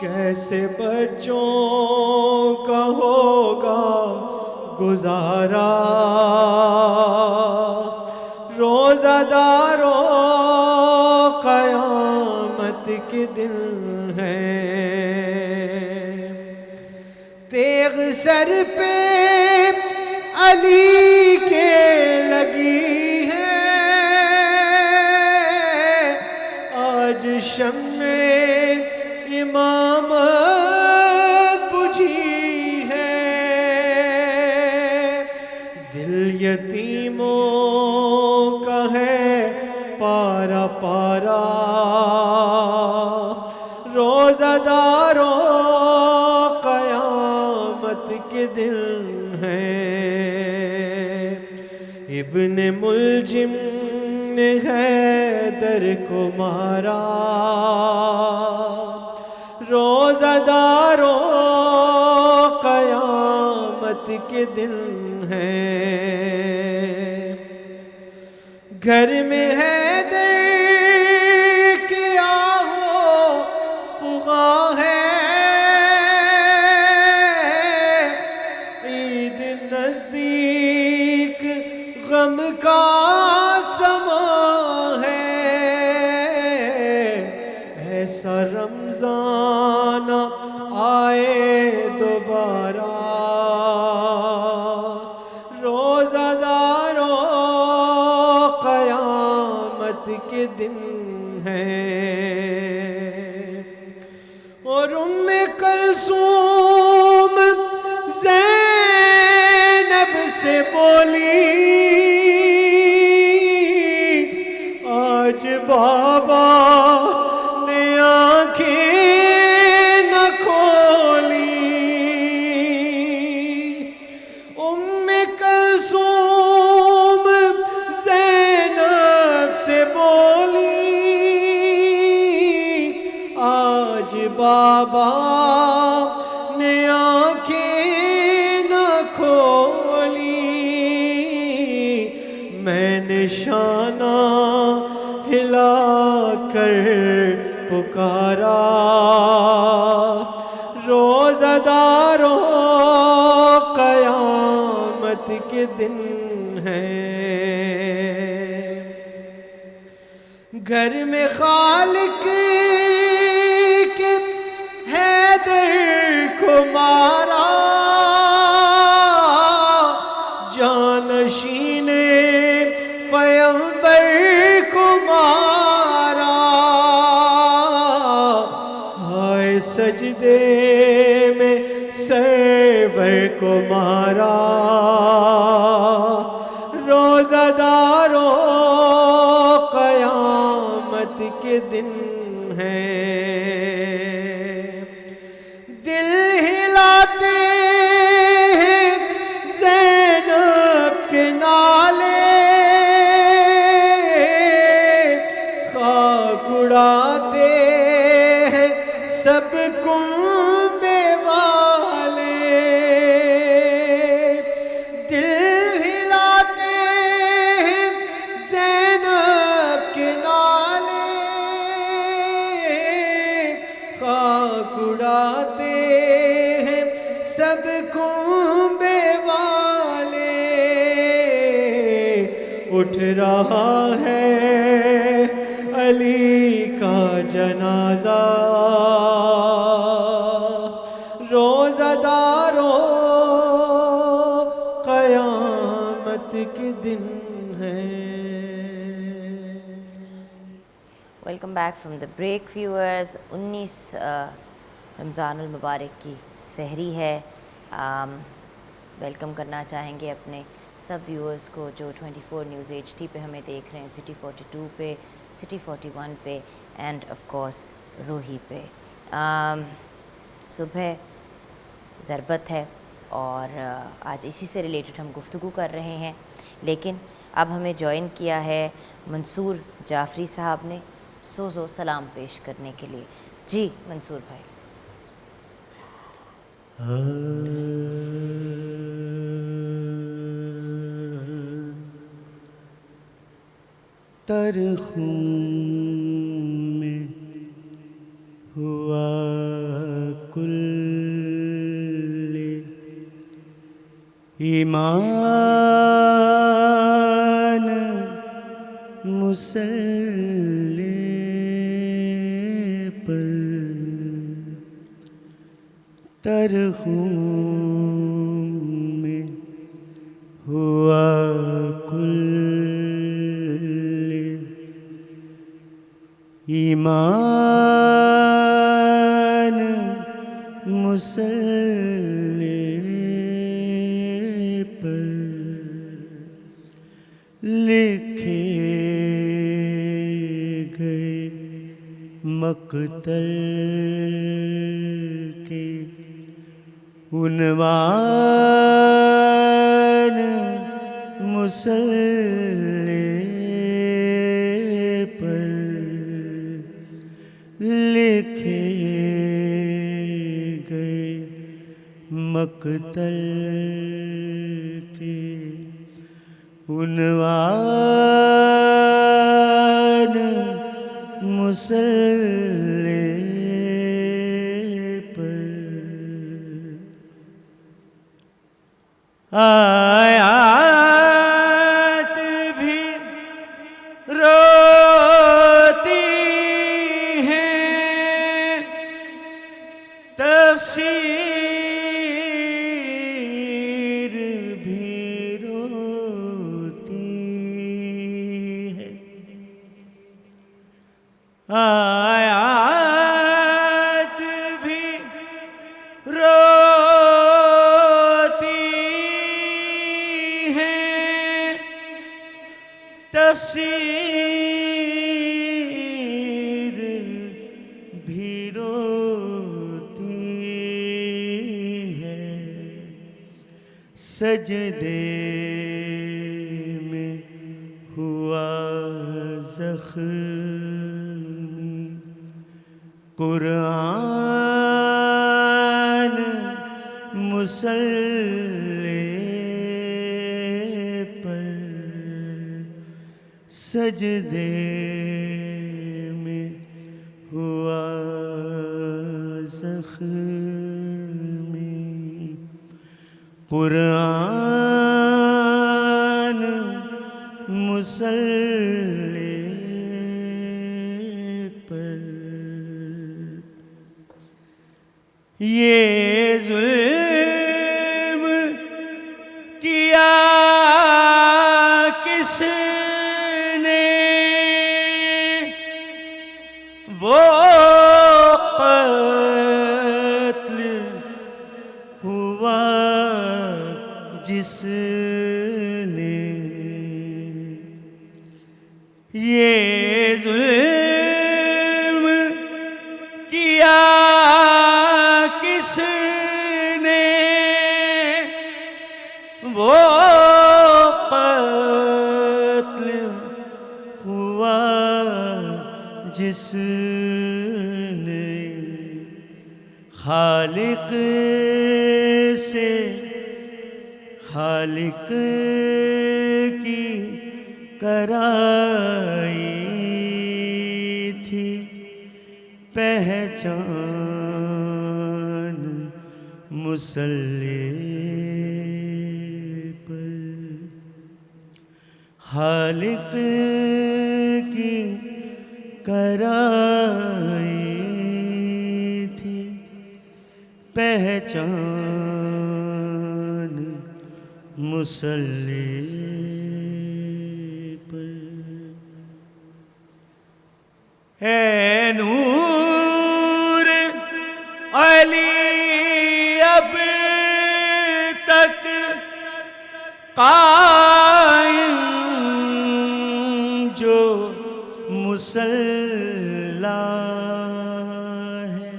کیسے بچوں کا ہوگا گزارا، روزہ دارو قیامت کے دن ہے. تیغ سر پہ علی کے لگی ہے، آج شمع امامت بجھی ہے. دل یتیموں کا ہے پارا پارا، ابن ملجم نے حیدر کو مارا، روزہ داروں قیامت کے دن ہیں، گھر میں حیدر کے آہو فغاں ہے، عید نزدیک غم کا سما ہے، ایسا رمضان آئے دوبارہ، روزہ داروں قیامت کے دن ہیں، اور ام کلثوم زینب سے بولی، آج بابا نے آنکھیں نہ کھولی، ام کلثوم زینب سے بولی، آج بابا نے آنکھیں نہ کھولی، میں نے شانہ ہلا کر پکارا، روزہ داروں قیامت کے دن ہیں، گھر میں خالق کے حیدر کو مارا، جانشین پیغمبر کو مارا، ہائے سجدے میں سرور کو مارا، روزہ داروں قیامت کے دن ہیں، دل ہلاتے ہیں زینب کے نالے، خاک اڑاتے ہیں سب کنبے والے، دل ہلاتے ہیں زینب کے نالے، خاک اڑاتے ہیں سب کنبے والے، اٹھ رہا ہے علی کا جنازہ، روزہ داروں قیامت کے دن ہیں۔ Welcome back from the break viewers. 19 رمضان المبارک کی سحری ہے۔ ویلکم کرنا چاہیں گے اپنے سب ویورز کو جو 24 نیوز HD پہ ہمیں دیکھ رہے ہیں، سٹی 42 پہ، سٹی 41 پہ، اینڈ آف کورس روہی پہ۔ صبح ضربت ہے اور آج اسی سے ریلیٹڈ ہم گفتگو کر رہے ہیں، لیکن اب ہمیں جوائن کیا ہے منصور جعفری صاحب نے سوز و سلام پیش کرنے کے لیے۔ جی منصور بھائی۔ تر خون میں ہوا کل ایمان مسلح پر، تر خون میں ہوا کل ایمان مسلح پر، لکھے گئے مقتل کے عنوان مسلے پر لکھے گئے مقتل کے عنوان مسلے پر آیات بھی روتی ہیں تفسیر بھی روتی ہے آیات بھی روتی ہیں تفسیر بھی روتی ہے سجدے میں ہوا زخمی قرآن مسلے پر سجدے میں ہوا زخمی قرآن مسلے پر یہ ظلم کیا کس نے وہ قتل ہوا جس نے یہ ظلم کیا کس نے وہ قتل ہوا جس نے خالق سے خالق کی کرائی تھی پہچان مسلے پر خالق کی کرائی تھی پہچان مسلے پر اے نور علی اب تک قائم جو مصلی ہے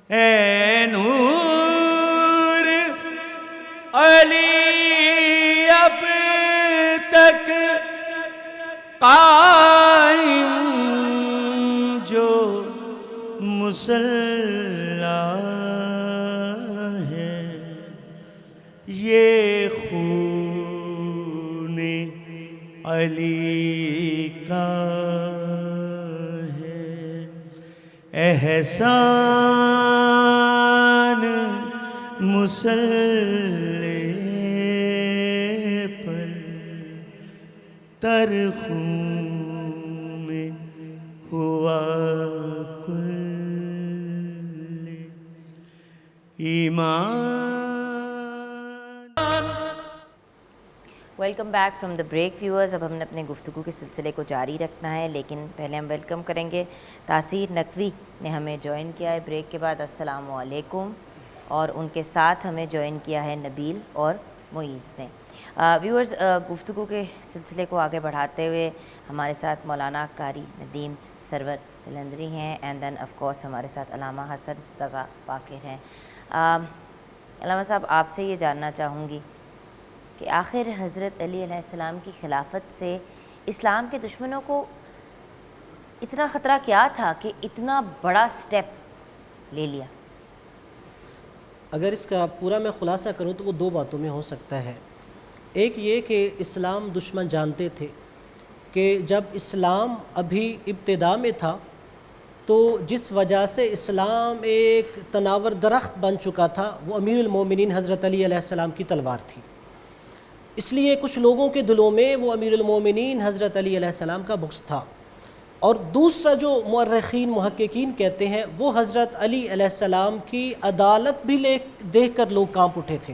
اے نور علی اب تک قائم جو مصلی ہے یہ خون علی کا ہے احسان مصلی پر تر خون میں ہوا کل ایمان welcome back from the break viewers. اب ہم نے اپنے گفتگو کے سلسلے کو جاری رکھنا ہے، لیکن پہلے ہم ویلکم کریں گے تاثیر نقوی نے ہمیں جوائن کیا ہے بریک کے بعد. السلام علیکم. اور ان کے ساتھ ہمیں جوائن کیا ہے نبیل اور معیز نے. ویورز، گفتگو کے سلسلے کو آگے بڑھاتے ہوئے ہمارے ساتھ مولانا قاری ندیم سرور جلندری ہیں، اینڈ دین آف کورس ہمارے ساتھ علامہ حسن رضا باقر ہیں. علامہ صاحب، آپ سے یہ جاننا چاہوں گی کہ آخر حضرت علی علیہ السلام کی خلافت سے اسلام کے دشمنوں کو اتنا خطرہ کیا تھا کہ اتنا بڑا سٹیپ لے لیا؟ اگر اس کا پورا میں خلاصہ کروں تو وہ دو باتوں میں ہو سکتا ہے. ایک یہ کہ اسلام دشمن جانتے تھے کہ جب اسلام ابھی ابتدا میں تھا تو جس وجہ سے اسلام ایک تناور درخت بن چکا تھا وہ امیر المومنین حضرت علی علیہ السلام کی تلوار تھی. اس لیے کچھ لوگوں کے دلوں میں وہ امیر المومنین حضرت علی علیہ السلام کا بغض تھا. اور دوسرا جو مورخین محققین کہتے ہیں وہ حضرت علی علیہ السلام کی عدالت بھی دیکھ کر لوگ کانپ اٹھے تھے.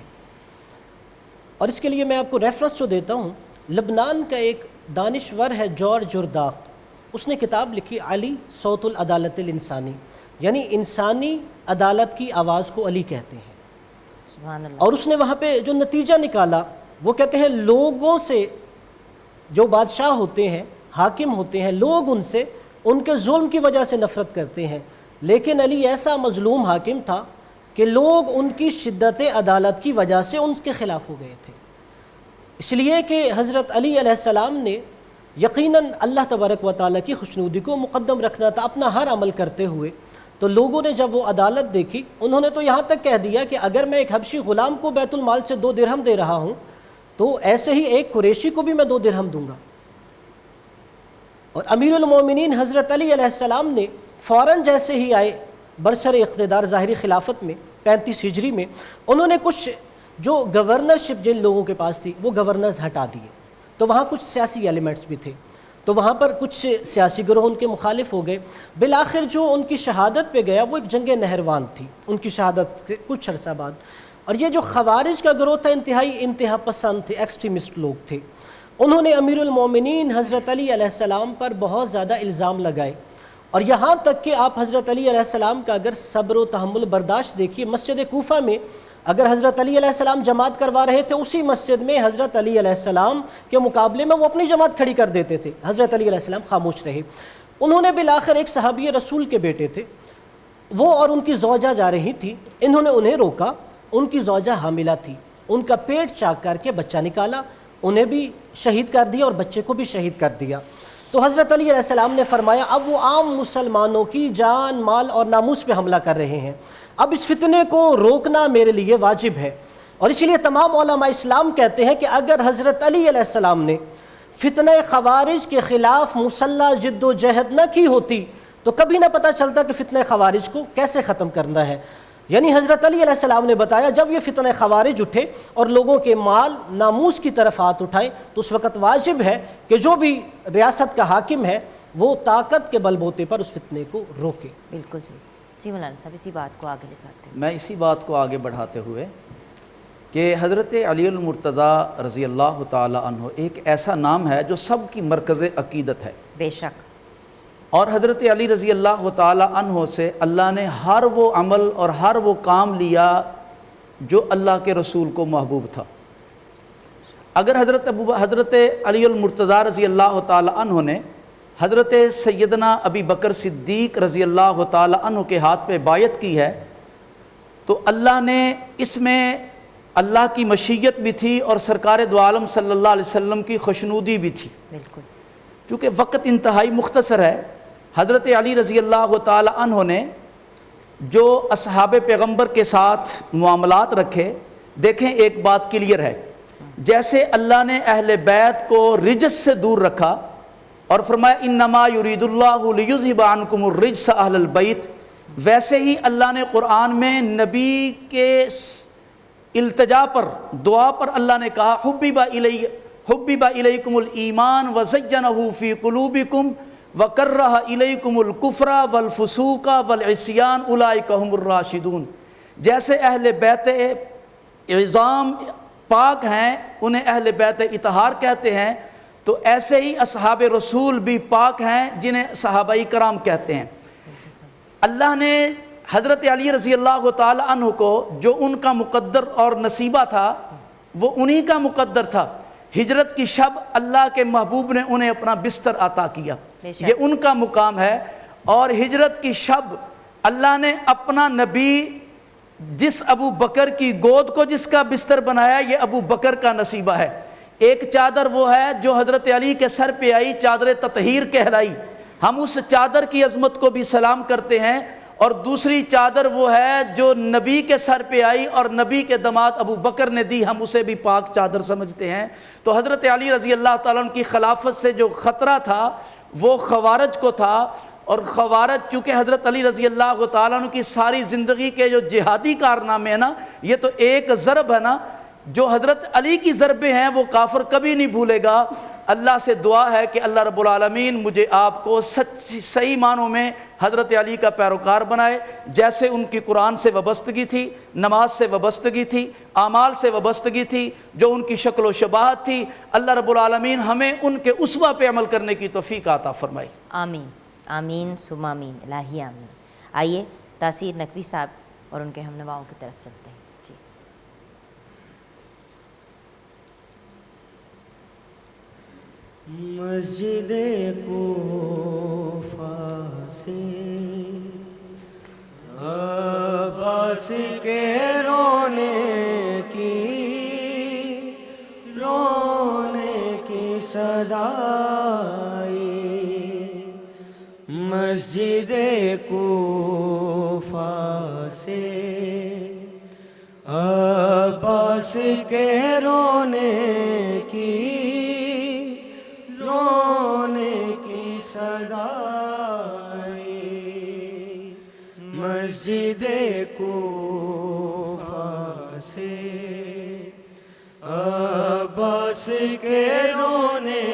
اور اس کے لیے میں آپ کو ریفرنس جو دیتا ہوں، لبنان کا ایک دانشور ہے جارج جرداق، اس نے کتاب لکھی علی صوت العدالت الانسانی، یعنی انسانی عدالت کی آواز کو علی کہتے ہیں. سبحان اللہ. اور اس نے وہاں پہ جو نتیجہ نکالا وہ کہتے ہیں لوگوں سے، جو بادشاہ ہوتے ہیں، حاکم ہوتے ہیں، لوگ ان سے ان کے ظلم کی وجہ سے نفرت کرتے ہیں، لیکن علی ایسا مظلوم حاکم تھا کہ لوگ ان کی شدت عدالت کی وجہ سے ان کے خلاف ہو گئے تھے. اس لیے کہ حضرت علی علیہ السلام نے یقیناً اللہ تبارک و تعالیٰ کی خوشنودی کو مقدم رکھنا تھا اپنا ہر عمل کرتے ہوئے. تو لوگوں نے جب وہ عدالت دیکھی، انہوں نے تو یہاں تک کہہ دیا کہ اگر میں ایک حبشی غلام کو بیت المال سے 2 درہم دے رہا ہوں تو ایسے ہی ایک قریشی کو بھی میں 2 درہم دوں گا. اور امیر المومنین حضرت علی علیہ السلام نے فوراً جیسے ہی آئے برسر اقتدار ظاہری خلافت میں 35 ہجری میں، انہوں نے کچھ جو گورنرشپ جن لوگوں کے پاس تھی وہ گورنرز ہٹا دیے. تو وہاں کچھ سیاسی ایلیمنٹس بھی تھے، تو وہاں پر کچھ سیاسی گروہ ان کے مخالف ہو گئے. بالآخر جو ان کی شہادت پہ گیا وہ ایک جنگ نہروان تھی ان کی شہادت کے کچھ عرصہ بعد. اور یہ جو خوارج کا گروہ تھا انتہا پسند تھے، ایکسٹریمسٹ لوگ تھے. انہوں نے امیر المومنین حضرت علی علیہ السلام پر بہت زیادہ الزام لگائے، اور یہاں تک کہ آپ حضرت علی علیہ السلام کا اگر صبر و تحمل برداشت دیکھیے، مسجد کوفہ میں اگر حضرت علی علیہ السلام جماعت کروا رہے تھے، اسی مسجد میں حضرت علی علیہ السلام کے مقابلے میں وہ اپنی جماعت کھڑی کر دیتے تھے. حضرت علی علیہ السلام خاموش رہے. انہوں نے بالآخر ایک صحابی رسول کے بیٹے تھے، وہ اور ان کی زوجہ جا رہی تھی، انہوں نے انہیں روکا. ان کی زوجہ حاملہ تھی، ان کا پیٹ چاک کر کے بچہ نکالا، انہیں بھی شہید کر دیا اور بچے کو بھی شہید کر دیا. تو حضرت علی علیہ السلام نے فرمایا اب وہ عام مسلمانوں کی جان، مال اور ناموس پہ حملہ کر رہے ہیں، اب اس فتنے کو روکنا میرے لیے واجب ہے. اور اسی لیے تمام علماء اسلام کہتے ہیں کہ اگر حضرت علی علیہ السلام نے فتنہ خوارج کے خلاف مسلح جد و جہد نہ کی ہوتی تو کبھی نہ پتہ چلتا کہ فتنہ خوارج کو کیسے ختم کرنا ہے. یعنی حضرت علی علیہ السلام نے بتایا جب یہ فتنہ خوارج اٹھے اور لوگوں کے مال ناموس کی طرف ہاتھ اٹھائے تو اس وقت واجب ہے کہ جو بھی ریاست کا حاکم ہے وہ طاقت کے بل بوتے پر اس فتنے کو روکے. بالکل جی مولانا صاحب اسی بات کو آگے لے جاتے ہیں. میں اسی بات کو آگے بڑھاتے ہوئے کہ حضرت علی المرتضیٰ رضی اللہ تعالی عنہ ایک ایسا نام ہے جو سب کی مرکز عقیدت ہے. بے شک. اور حضرت علی رضی اللہ تعالی عنہ سے اللہ نے ہر وہ عمل اور ہر وہ کام لیا جو اللہ کے رسول کو محبوب تھا. اگر حضرت علی المرتضیٰ رضی اللہ تعالی عنہ نے حضرت سیدنا ابی بکر صدیق رضی اللہ تعالی عنہ کے ہاتھ پہ بیعت کی ہے تو اللہ نے اس میں اللہ کی مشیت بھی تھی اور سرکار دو عالم صلی اللہ علیہ وسلم کی خوشنودی بھی تھی. بالکل. چونکہ وقت انتہائی مختصر ہے، حضرت علی رضی اللہ تعالی عنہ نے جو اصحاب پیغمبر کے ساتھ معاملات رکھے، دیکھیں ایک بات کلیئر ہے، جیسے اللہ نے اہل بیت کو رجس سے دور رکھا اور فرمایا انما یرید اللہ لیذھب عنکم الرجس اہل البیت، ویسے ہی اللہ نے قرآن میں نبی کے التجا پر، دعا پر اللہ نے کہا حبب الیکم الایمان وزینہ فی قلوبکم وکرہ الیکم الکفر والفسوق والعصیان اولئک هم الراشدون. جیسے اہل بیت عظام پاک ہیں انہیں اہل بیت اطہار کہتے ہیں، تو ایسے ہی اصحاب رسول بھی پاک ہیں جنہیں صحابہ کرام کہتے ہیں. اللہ نے حضرت علی رضی اللہ تعالی عنہ کو جو ان کا مقدر اور نصیبہ تھا وہ انہی کا مقدر تھا. ہجرت کی شب اللہ کے محبوب نے انہیں اپنا بستر عطا کیا، یہ ان کا مقام ہے. اور ہجرت کی شب اللہ نے اپنا نبی جس ابو بکر کی گود کو جس کا بستر بنایا یہ ابو بکر کا نصیبہ ہے۔ ایک چادر وہ ہے جو حضرت علی کے سر پہ آئی، چادر تطہیر کہلائی، ہم اس چادر کی عظمت کو بھی سلام کرتے ہیں، اور دوسری چادر وہ ہے جو نبی کے سر پہ آئی اور نبی کے داماد ابو بکر نے دی، ہم اسے بھی پاک چادر سمجھتے ہیں۔ تو حضرت علی رضی اللہ تعالیٰ عنہ کی خلافت سے جو خطرہ تھا وہ خوارج کو تھا، اور خوارج چونکہ حضرت علی رضی اللہ تعالیٰ عنہ کی ساری زندگی کے جو جہادی کارنامے ہیں نا، یہ تو ایک ضرب ہے نا، جو حضرت علی کی ضربیں ہیں وہ کافر کبھی نہیں بھولے گا۔ اللہ سے دعا ہے کہ اللہ رب العالمین مجھے آپ کو صحیح معنوں میں حضرت علی کا پیروکار بنائے، جیسے ان کی قرآن سے وابستگی تھی، نماز سے وابستگی تھی، اعمال سے وابستگی تھی، جو ان کی شکل و شباہت تھی، اللہ رب العالمین ہمیں ان کے اسوہ پہ عمل کرنے کی توفیق عطا فرمائی۔ آمین آمین ثم آمین، الہی آمین۔ آئیے تاثیر نقوی صاحب اور ان کے ہم نواؤں کی طرف چلتے ہیں۔ جی مسجد کوفہ سے عباس کے رونے کی صدا آئی، مسجد کوفہ سے عباس کے رونے کی صدا آئی، مسجد کوفہ سے عباس کے رونے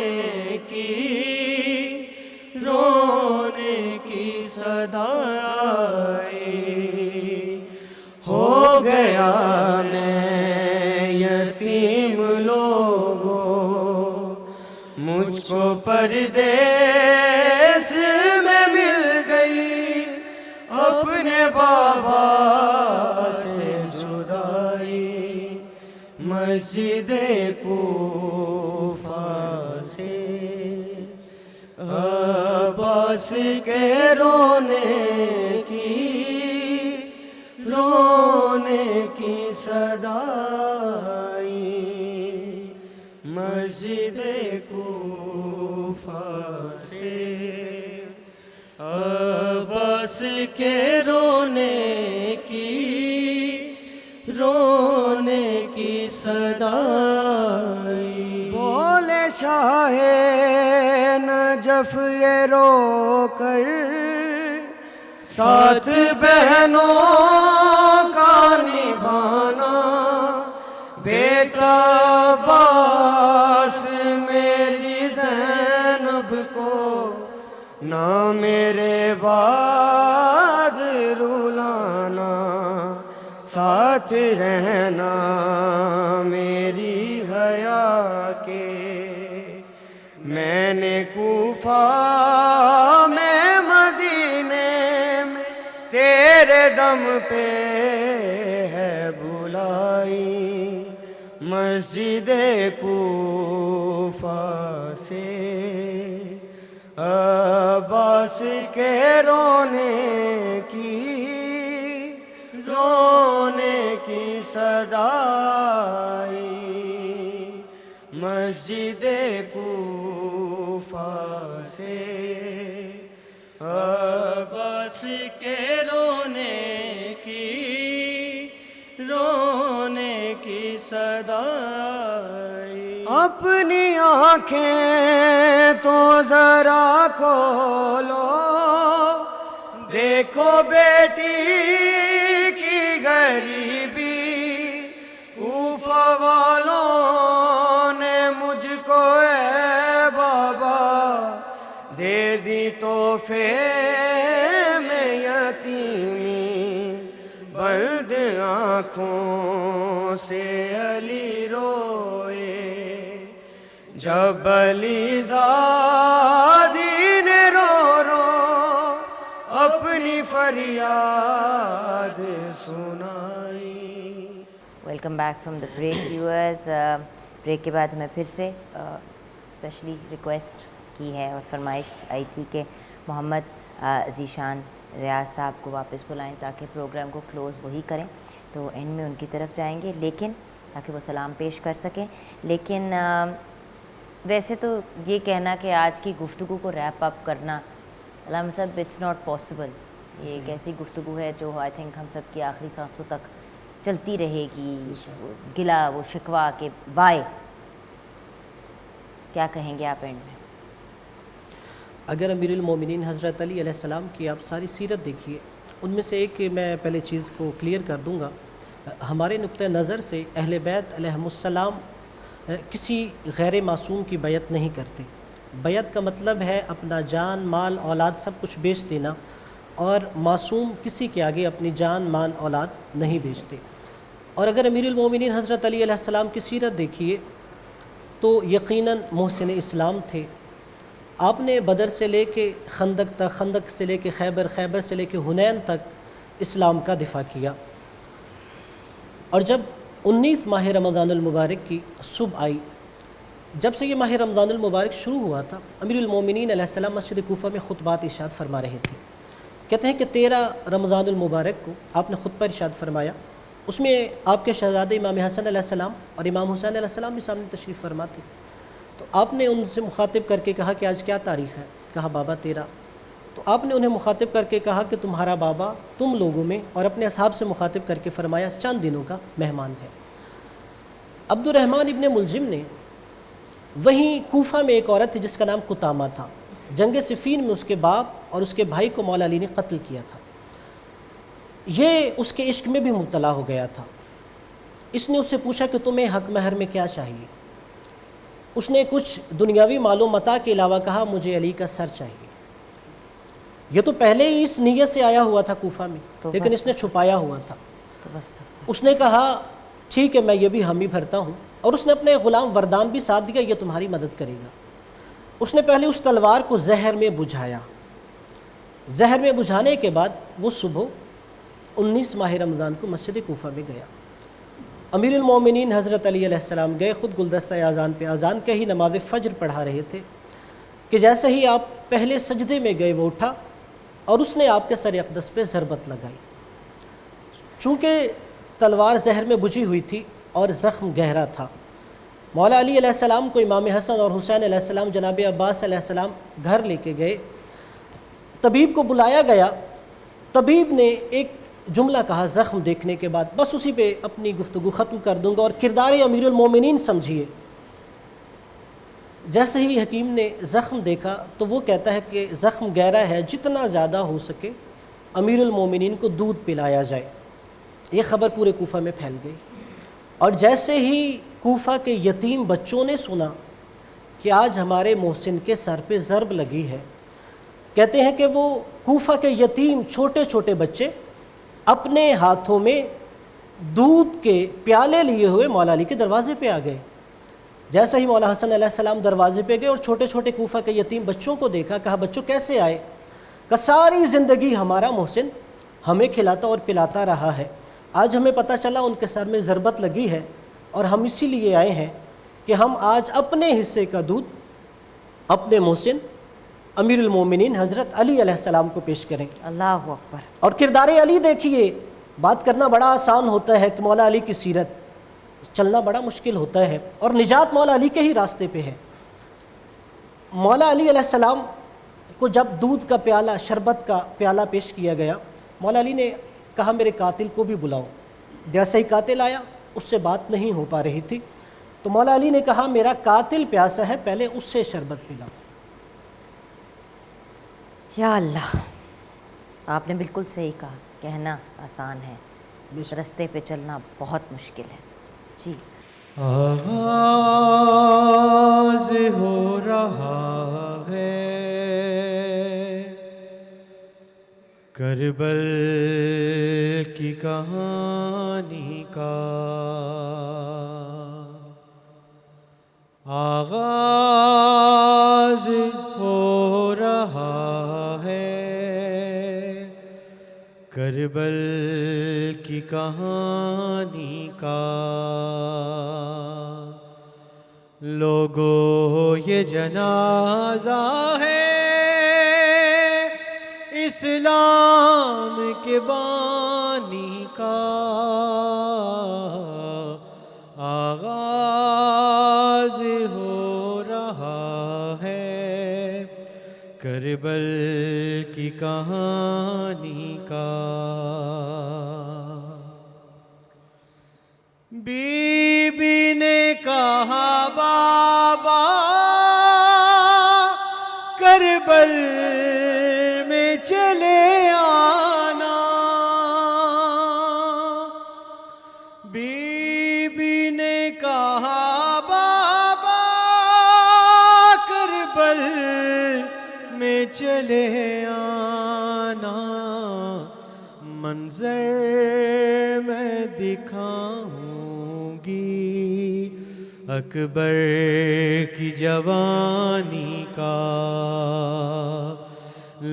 کی صدا آئی، ہو گیا میں یتیم لوگوں، مجھ کو پردیس میں مل گئی اپنے بابا سے جدائی، مسجد کوفہ سے عباس کے رونے کی صدا آئی، مسجد کوفہ سے عباس کے رونے کی صدا آئی، بولے شاہ نجف یہ رو کر ساتھ بہنوں کا نبھانا، بیٹا عباس میری زینب کو نہ میرے بعد رلانا، ساتھ رہنا میری حیا کے، میں نے کوفہ میں مدینے میں تیرے دم پہ ہے بلائی، مسجد کوفہ سے عباس کے رونے کی صدا آئی، مسجد کوفہ سے عباس کے رونے کی صدا آئی، اپنی آنکھیں تو ذرا کھولو، دیکھو بیٹی کی غریبی، کوفہ والوں نے مجھ کو اے بابا دے دی تحفے میں یتیمی، بلد آنکھوں سے علی روئے، جب علی زادی نے رو اپنی فریاد سنائی۔ Welcome back from the break viewers. Break کے بعد ہمیں پھر سے اسپیشلی ریکویسٹ کی ہے اور فرمائش آئی تھی کہ محمد ذیشان ریاض صاحب کو واپس بلائیں تاکہ پروگرام کو کلوز وہی کریں۔ تو اینڈ میں ان کی طرف جائیں گے، لیکن تاکہ وہ سلام پیش کر سکیں. لیکن ویسے تو یہ کہنا کہ آج کی گفتگو کو ریپ اپ کرنا علامہ صاحب اٹس ناٹ پاسبل. یہ ایک ایسی گفتگو ہے جو آئی تھنک ہم سب کی آخری سانسوں تک چلتی رہے گی. گلا وہ شکوہ کہ وائے، کیا کہیں گے آپ اینڈ میں؟ اگر امیر المومنین حضرت علی علیہ السلام کی آپ ساری سیرت دیکھیے، ان میں سے ایک میں پہلے چیز کو کلیئر کر دوں گا. ہمارے نقطہ نظر سے اہل بیت علیہم السلام کسی غیر معصوم کی بیعت نہیں کرتے. بیعت کا مطلب ہے اپنا جان، مال، اولاد سب کچھ بیچ دینا، اور معصوم کسی کے آگے اپنی جان، مال، اولاد نہیں بیچتے. اور اگر امیر المومنین حضرت علی علیہ السلام کی سیرت دیکھیے تو یقیناً محسن اسلام تھے. آپ نے بدر سے لے کے خندق تک، خندق سے لے کے خیبر، خیبر سے لے کے حنین تک اسلام کا دفاع کیا. اور جب 19 ماہ رمضان المبارک کی صبح آئی، جب سے یہ ماہ رمضان المبارک شروع ہوا تھا، امیر المومنین علیہ السلام مسجد کوفہ میں خطبات ارشاد فرما رہے تھے. کہتے ہیں کہ 13 رمضان المبارک کو آپ نے خطبہ ارشاد فرمایا. اس میں آپ کے شہزادے امام حسن علیہ السلام اور امام حسین علیہ السلام بھی سامنے تشریف فرما تھے. تو آپ نے ان سے مخاطب کر کے کہا کہ آج کیا تاریخ ہے؟ کہا بابا 13. تو آپ نے انہیں مخاطب کر کے کہا کہ تمہارا بابا تم لوگوں میں، اور اپنے اصحاب سے مخاطب کر کے فرمایا چند دنوں کا مہمان ہے. عبد الرحمن ابن ملجم نے، وہیں کوفہ میں ایک عورت تھی جس کا نام قطامہ تھا، جنگ صفین میں اس کے باپ اور اس کے بھائی کو مولا علی نے قتل کیا تھا. یہ اس کے عشق میں بھی مبتلا ہو گیا تھا. اس نے اس سے پوچھا کہ تمہیں حق مہر میں کیا چاہیے؟ اس نے کچھ دنیاوی مال و متاع کے علاوہ کہا مجھے علی کا سر چاہیے. یہ تو پہلے ہی اس نیت سے آیا ہوا تھا کوفہ میں، لیکن اس نے چھپایا ہوا تھا. تو بس اس نے کہا ٹھیک ہے میں یہ بھی حامی بھرتا ہوں، اور اس نے اپنے غلام وردان بھی ساتھ دیا، یہ تمہاری مدد کرے گا. اس نے پہلے اس تلوار کو زہر میں بجھایا. زہر میں بجھانے کے بعد وہ صبح 19 ماہ رمضان کو مسجد کوفہ میں گیا. امیر المومنین حضرت علی علیہ السلام گئے، خود گلدستہ اذان پہ اذان کے ہی نماز فجر پڑھا رہے تھے کہ جیسے ہی آپ پہلے سجدے میں گئے وہ اٹھا اور اس نے آپ کے سر اقدس پہ ضربت لگائی. چونکہ تلوار زہر میں بجھی ہوئی تھی اور زخم گہرا تھا، مولا علی علیہ السلام کو امام حسن اور حسین علیہ السلام، جناب عباس علیہ السلام گھر لے کے گئے. طبیب کو بلایا گیا. طبیب نے ایک جملہ کہا زخم دیکھنے کے بعد، بس اسی پہ اپنی گفتگو ختم کر دوں گا، اور کردار امیر المومنین سمجھیے. جیسے ہی حکیم نے زخم دیکھا تو وہ کہتا ہے کہ زخم گہرا ہے، جتنا زیادہ ہو سکے امیر المومنین کو دودھ پلایا جائے. یہ خبر پورے کوفہ میں پھیل گئی. اور جیسے ہی کوفہ کے یتیم بچوں نے سنا کہ آج ہمارے محسن کے سر پہ ضرب لگی ہے، کہتے ہیں کہ وہ کوفہ کے یتیم چھوٹے چھوٹے بچے اپنے ہاتھوں میں دودھ کے پیالے لیے ہوئے مولا علی کے دروازے پہ آ گئے. جیسا ہی مولا حسن علیہ السلام دروازے پہ گئے اور چھوٹے چھوٹے کوفہ کے یتیم بچوں کو دیکھا، کہا بچوں کیسے آئے؟ کہ ساری زندگی ہمارا محسن ہمیں کھلاتا اور پلاتا رہا ہے، آج ہمیں پتہ چلا ان کے سر میں ضربت لگی ہے، اور ہم اسی لیے آئے ہیں کہ ہم آج اپنے حصے کا دودھ اپنے محسن امیر المومنین حضرت علی علیہ السلام کو پیش کریں. اللہ اکبر. اور کردار علی دیکھیے، بات کرنا بڑا آسان ہوتا ہے کہ مولا علی کی سیرت، چلنا بڑا مشکل ہوتا ہے، اور نجات مولا علی کے ہی راستے پہ ہے. مولا علی علیہ السلام کو جب دودھ کا پیالہ، شربت کا پیالہ پیش کیا گیا، مولا علی نے کہا میرے قاتل کو بھی بلاؤ. جیسے ہی قاتل آیا، اس سے بات نہیں ہو پا رہی تھی، تو مولا علی نے کہا میرا قاتل پیاسا ہے، پہلے اس سے شربت پلاؤ. یا اللہ، آپ نے بالکل صحیح کہا، کہنا آسان ہے، اس رستے پہ چلنا بہت مشکل ہے. جی. آغاز ہو رہا ہے کربل کی کہانی کا، آغاز ہو رہا ہے کربل کی کہانی کا. لوگو یہ جنازہ ہے اسلام کے بانی کا آغاز ہو رہا ہے، کربل کی کہانی کا۔ بی بی نے کہا بابا کربل میں چلے آنا، بی بی نے کہا بابا کربل میں چلے آنا، منظر میں دکھاؤں گی اکبر کی جوانی کا۔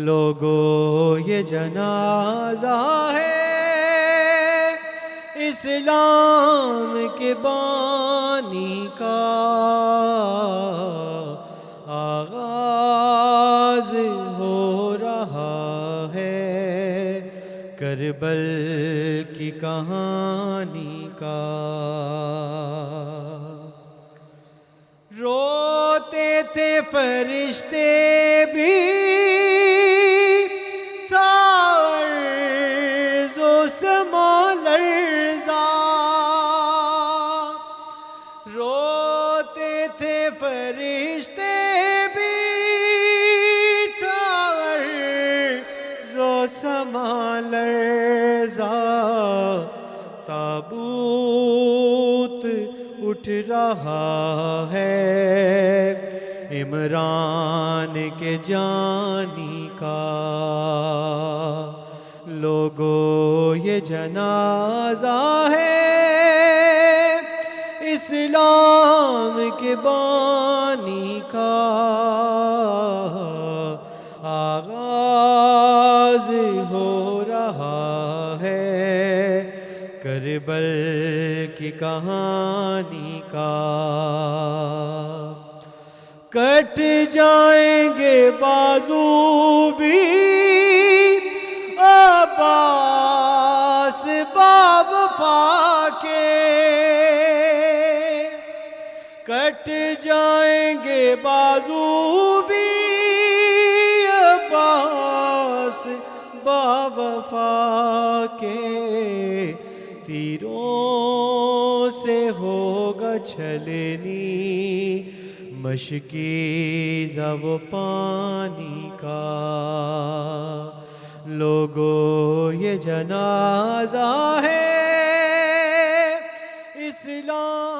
لوگو یہ جنازہ ہے اسلام کے بانی کا، آغاز ہو رہا ہے کربل کی کہانی کا۔ روتے تھے فرشتے بھی، تھا عرض و سما لرزا، روتے تھے فرشتے بھی، تھا عرض و سما لرزا، تابوت اٹھ رہا ہے عمران کے جانی کا۔ لوگو یہ جنازہ ہے اسلام کے بانی کا، آغاز ہو رہا ہے کربل کی کہانی کا۔ کٹ جائیں گے بازو بھی عباس باوفا کے، کٹ جائیں گے بازو بھی عباس باوفا کے، تیروں سے ہوگا چھلنی مشکیزہ وہ پانی کا۔ لوگو یہ جنازہ ہے اسلام